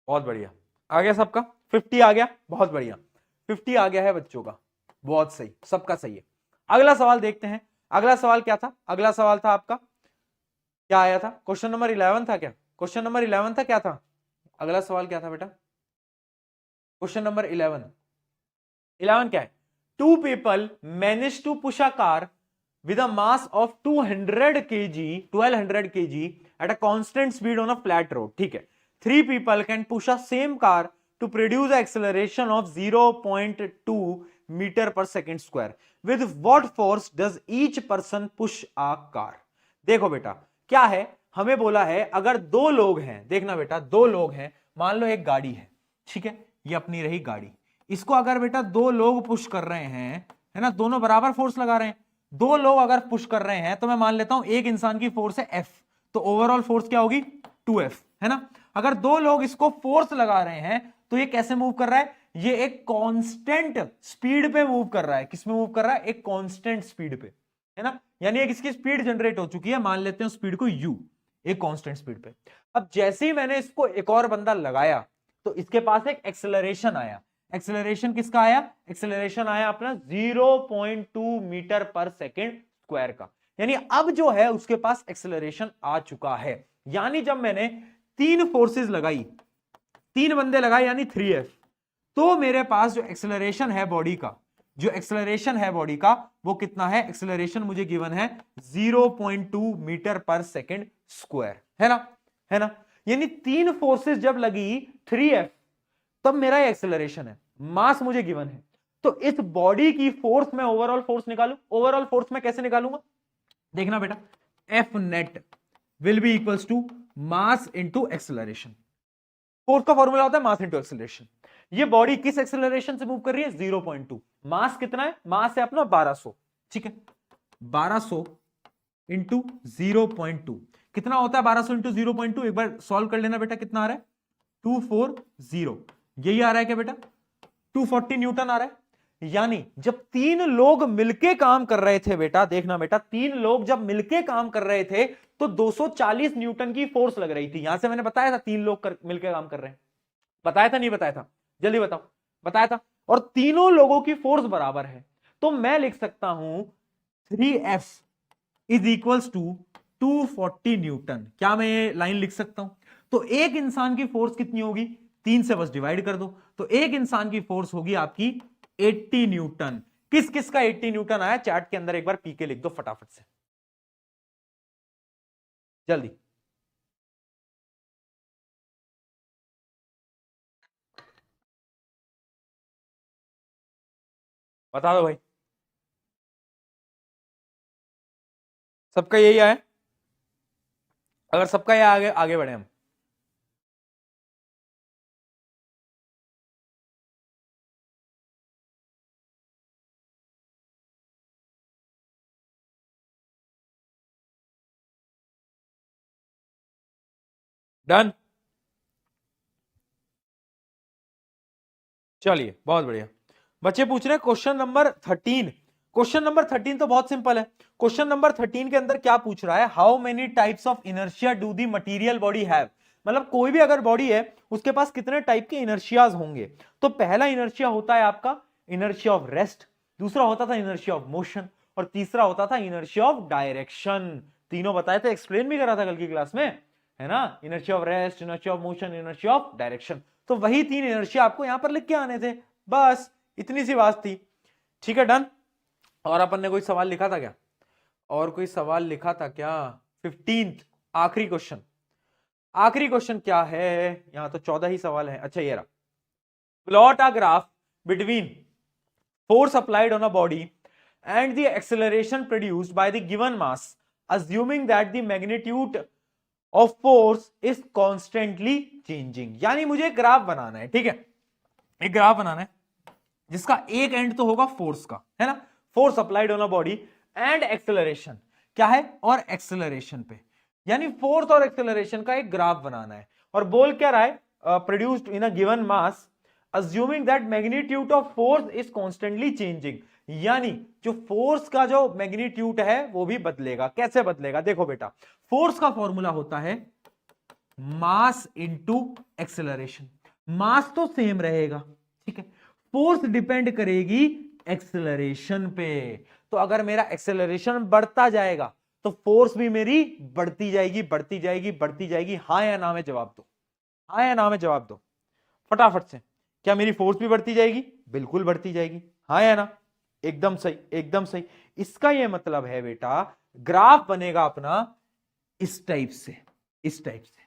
बहुत बढ़िया, आ गया सबका, 50 आ गया, बहुत बढ़िया, 50 आ गया है बच्चों का, बहुत सही, सबका सही है। अगला सवाल देखते हैं, अगला सवाल क्या था, अगला सवाल था आपका, क्या आया था, क्वेश्चन नंबर 11 था क्या, क्वेश्चन नंबर 11 था, क्या था अगला सवाल, क्या था बेटा, क्वेश्चन नंबर 11 क्या है, 2 people managed to push a car with a mass of 1200 kg at a constant speed on a flat road, ठीक है। 3 people can push a same car to produce an acceleration of 0.2 meter per second square. With what force does each person push a car? देखो बेटा क्या है, हमें बोला है अगर 2 लोग हैं, देखना बेटा 2 लोग हैं, मान लो एक गाड़ी है, ठीक है, ये अपनी रही गाड़ी, इसको अगर बेटा 2 लोग पुश कर रहे हैं, है ना, दोनों बराबर फोर्स लगा रहे हैं, 2 लोग अगर पुश कर रहे हैं तो मैं मान लेता हूं एक इंसान की फोर्स है F, तो ओवरऑल फोर्स क्या होगी 2F, है ना। अगर 2 लोग इसको फोर्स लगा रहे हैं तो ये कैसे मूव कर रहा है, ये एक कांस्टेंट स्पीड पे मूव कर रहा है, किस में मूव कर रहा है, एक कांस्टेंट स्पीड पे, है ना, यानी एक इसकी स्पीड जनरेट हो चुकी है, मान लेते हैं स्पीड को u, एक कांस्टेंट स्पीड पे। अब जैसे ही मैंने इसको एक और बंदा लगाया तो इसके पास एक एक्सेलरेशन आया, एक्सेलरेशन किसका आया? एक्सेलरेशन आया अपना 0.2 मीटर पर सेकेंड स्क्वायर का। यानी अब जो है उसके पास एक्सेलरेशन आ चुका है। यानी जब मैंने 3 फोर्सेस लगाई, 3 बंदे लगाए यानी 3F, तो मेरे पास जो एक्सेलरेशन है बॉडी का, जो एक्सेलरेशन है बॉडी का वो कितना है? एक्सेलरेशन मुझे गिवन है 0.2 मीटर पर सेकेंड स्क्वायर, है ना? है ना? यानी 3 फोर्सेस जब लगी 3F, तब मेरा एक्सेलरेशन है, मास मुझे गिवन है। तो इस बॉडी की फोर्स मैं ओवरऑल फोर्स निकालू। ओवरऑल फोर्स मैं कैसे निकालूंगा? देखना बेटा, F net will be equals to mass into acceleration. Force का फॉर्मूला होता है मास इंटू एक्सेलरेशन। ये बॉडी किस एक्सेलरेशन से मूव कर रही है? 0.2। मास कितना है? मास है अपना 1200, ठीक है? 1200 इंटू 0.2 कितना होता है? 1200 इंटू 0.2 एक बार सॉल्व कर लेना बेटा, कितना आ रहा है? 240। यही आ रहा है क्या बेटा? 240 न्यूटन आ रहा है। यानी जब 3 लोग मिलके काम कर रहे थे बेटा, देखना बेटा, 3 लोग जब मिलके काम कर रहे थे तो 240 न्यूटन की फोर्स लग रही थी। यहां से मैंने बताया था 3 लोग मिलके काम कर रहे हैं, बताया था नहीं बताया था? जल्दी बताओ। बताया था। और तीनों लोगों की फोर्स बराबर है, तो मैं लिख सकता हूं 3F is equals to 240 Newton. क्या मैं ये लाइन लिख सकता हूं? तो एक इंसान की फोर्स कितनी होगी? 3 से बस डिवाइड कर दो, तो एक इंसान की फोर्स होगी आपकी 80 न्यूटन। किस किस का 80 न्यूटन आया? चैट के अंदर एक बार पीके लिख दो फटाफट से, जल्दी। बता दो भाई, सबका यही आया? अगर सबका ये आगे आगे बढ़े हम। डन, चलिए बहुत बढ़िया। बच्चे पूछ रहे हैं क्वेश्चन नंबर 13। क्वेश्चन नंबर 13 तो बहुत सिंपल है। क्वेश्चन नंबर 13 के अंदर क्या पूछ रहा है? How many types of inertia do the material body have? मतलब कोई भी अगर बॉडी है उसके पास कितने टाइप के इनर्शियाज होंगे? तो पहला इनर्शिया होता है आपका इनर्शिया ऑफ रेस्ट, दूसरा होता था इनर्शिया ऑफ मोशन, और तीसरा होता था इनर्शिया ऑफ डायरेक्शन। तीनों बताए थे, एक्सप्लेन भी करा था कल की क्लास में, है ना? Inertia of rest, inertia of motion, inertia of direction. तो वही 3 इनर्शिया आपको यहां पर लिख के आने थे, बस इतनी सी बात थी। ठीक है, डन। और अपन ने कोई सवाल लिखा था क्या? और कोई सवाल लिखा था क्या? 15th आखिरी क्वेश्चन। आखिरी क्वेश्चन क्या है? यहां तो 14 ही सवाल है। अच्छा ये रहा, plot a graph between force applied on a body and the acceleration produced by the given mass, assuming that the magnitude of force is constantly changing। यानी मुझे ग्राफ बनाना है, ठीक है? एक ग्राफ बनाना है जिसका एक एंड तो होगा फोर्स का, है ना? Force applied on a body and acceleration क्या है? और एक्सेलरेशन पे, यानी फोर्स और एक्सेलरेशन का एक ग्राफ बनाना है। और बोल क्या रहा है? Produced in a given mass assuming that magnitude of force is constantly changing। यानी जो फोर्स का जो मैग्नीट्यूड है वो भी बदलेगा। कैसे बदलेगा? देखो बेटा, फोर्स का फॉर्मूला होता है मास इंटू एक्सेलरेशन। मास तो सेम रहेगा, ठीक है? फोर्स डिपेंड करेगी एक्सेलरेशन पे। तो अगर मेरा एक्सेलरेशन बढ़ता जाएगा तो फोर्स भी मेरी बढ़ती जाएगी, बढ़ती जाएगी, बढ़ती जाएगी। हाँ या ना में जवाब दो, हाँ या ना में जवाब दो फटाफट से। क्या मेरी फोर्स भी बढ़ती जाएगी? बिल्कुल बढ़ती जाएगी, हाँ या ना? एकदम सही, एकदम सही। इसका यह मतलब है बेटा, ग्राफ बनेगा अपना इस टाइप से, इस टाइप से।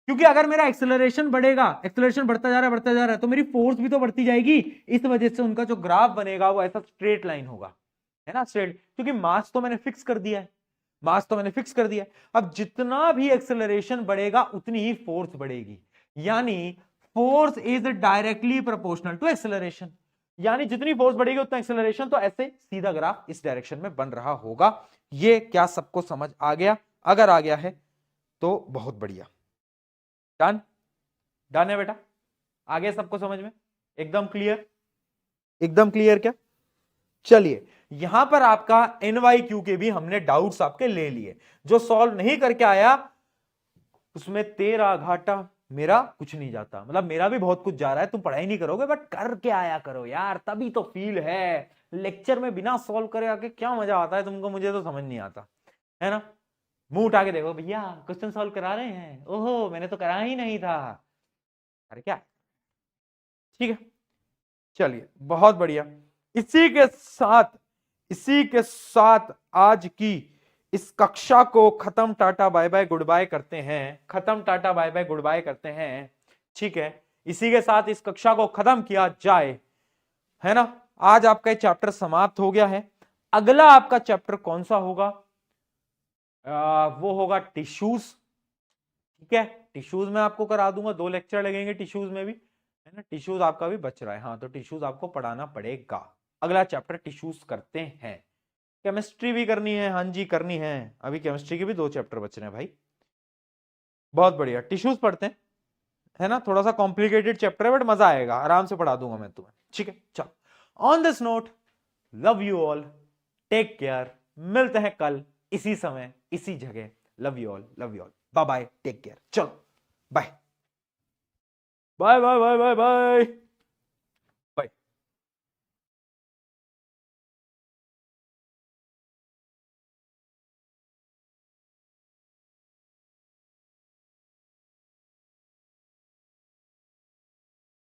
क्योंकि अगर मेरा एक्सेलरेशन बढ़ेगा, एक्सेलरेशन बढ़ता जा रहा है, बढ़ता जा रहा है, तो मेरी फोर्स भी तो बढ़ती जाएगी। इस वजह से उनका जो ग्राफ बनेगा वो ऐसा स्ट्रेट लाइन होगा, है ना? स्ट्रेट, क्योंकि मास तो मैंने फिक्स कर दिया है, मास तो मैंने फिक्स कर दिया है। अब जितना भी एक्सेलरेशन बढ़ेगा उतनी ही फोर्स बढ़ेगी। यानी force is directly proportional to acceleration. यानी जितनी फोर्स बढ़ेगी उतना एक्सेलरेशन। तो ऐसे सीधा ग्राफ इस डायरेक्शन में बन रहा होगा। ये क्या सबको समझ आ गया? अगर आ गया है तो बहुत बढ़िया। डन, डन है बेटा? आ गया सबको समझ में? एकदम क्लियर, एकदम क्लियर क्या? चलिए, यहां पर आपका NYQ के भी हमने डाउट्स आपके ले लिए। जो सॉल्व नहीं करके आया उसमें तेरा घाटा मेरा कुछ नहीं जाता, मतलब मेरा भी बहुत कुछ जा रहा है, तुम पढ़ाई नहीं करोगे बट करके आया करो यार, तभी तो फील है। लेक्चर में बिना सॉल्व करे आके क्या मजा आता है तुमको, मुझे तो समझ नहीं आता है ना। मुंह उठा के देखो, भैया क्वेश्चन सॉल्व करा रहे हैं, ओहो मैंने तो करा ही नहीं था। अरे क्या, ठीक है चलिए बहुत बढ़िया। इसी के साथ इसी के साथ आज की इस कक्षा को खत्म, टाटा बाय बाय गुड बाय करते हैं, खत्म टाटा बाय बाय गुड बाय करते हैं, ठीक है। इसी के साथ इस कक्षा को खत्म किया जाए, है ना। आज आपका ये चैप्टर समाप्त हो गया है। अगला आपका चैप्टर कौन सा होगा? वो होगा टिश्यूज, ठीक है। टिश्यूज में आपको करा दूंगा, 2 लेक्चर लगेंगे टिश्यूज में भी, है ना। टिश्यूज आपका भी बच रहा है, हाँ तो टिश्यूज आपको पढ़ाना पड़ेगा। अगला चैप्टर टिश्यूज करते हैं। केमिस्ट्री भी करनी है, हाँ जी करनी है, अभी केमिस्ट्री के भी 2 चैप्टर बच रहे हैं भाई। बहुत बढ़िया, टिश्यूज पढ़ते हैं, है ना। थोड़ा सा कॉम्प्लिकेटेड चैप्टर है बट मजा आएगा, आराम से पढ़ा दूंगा मैं तुम्हें, ठीक है। चलो on this note, love you all, take care, मिलते हैं कल इसी समय इसी जगह। Love you all, love you all, bye bye, take care, चलो bye bye bye bye bye bye.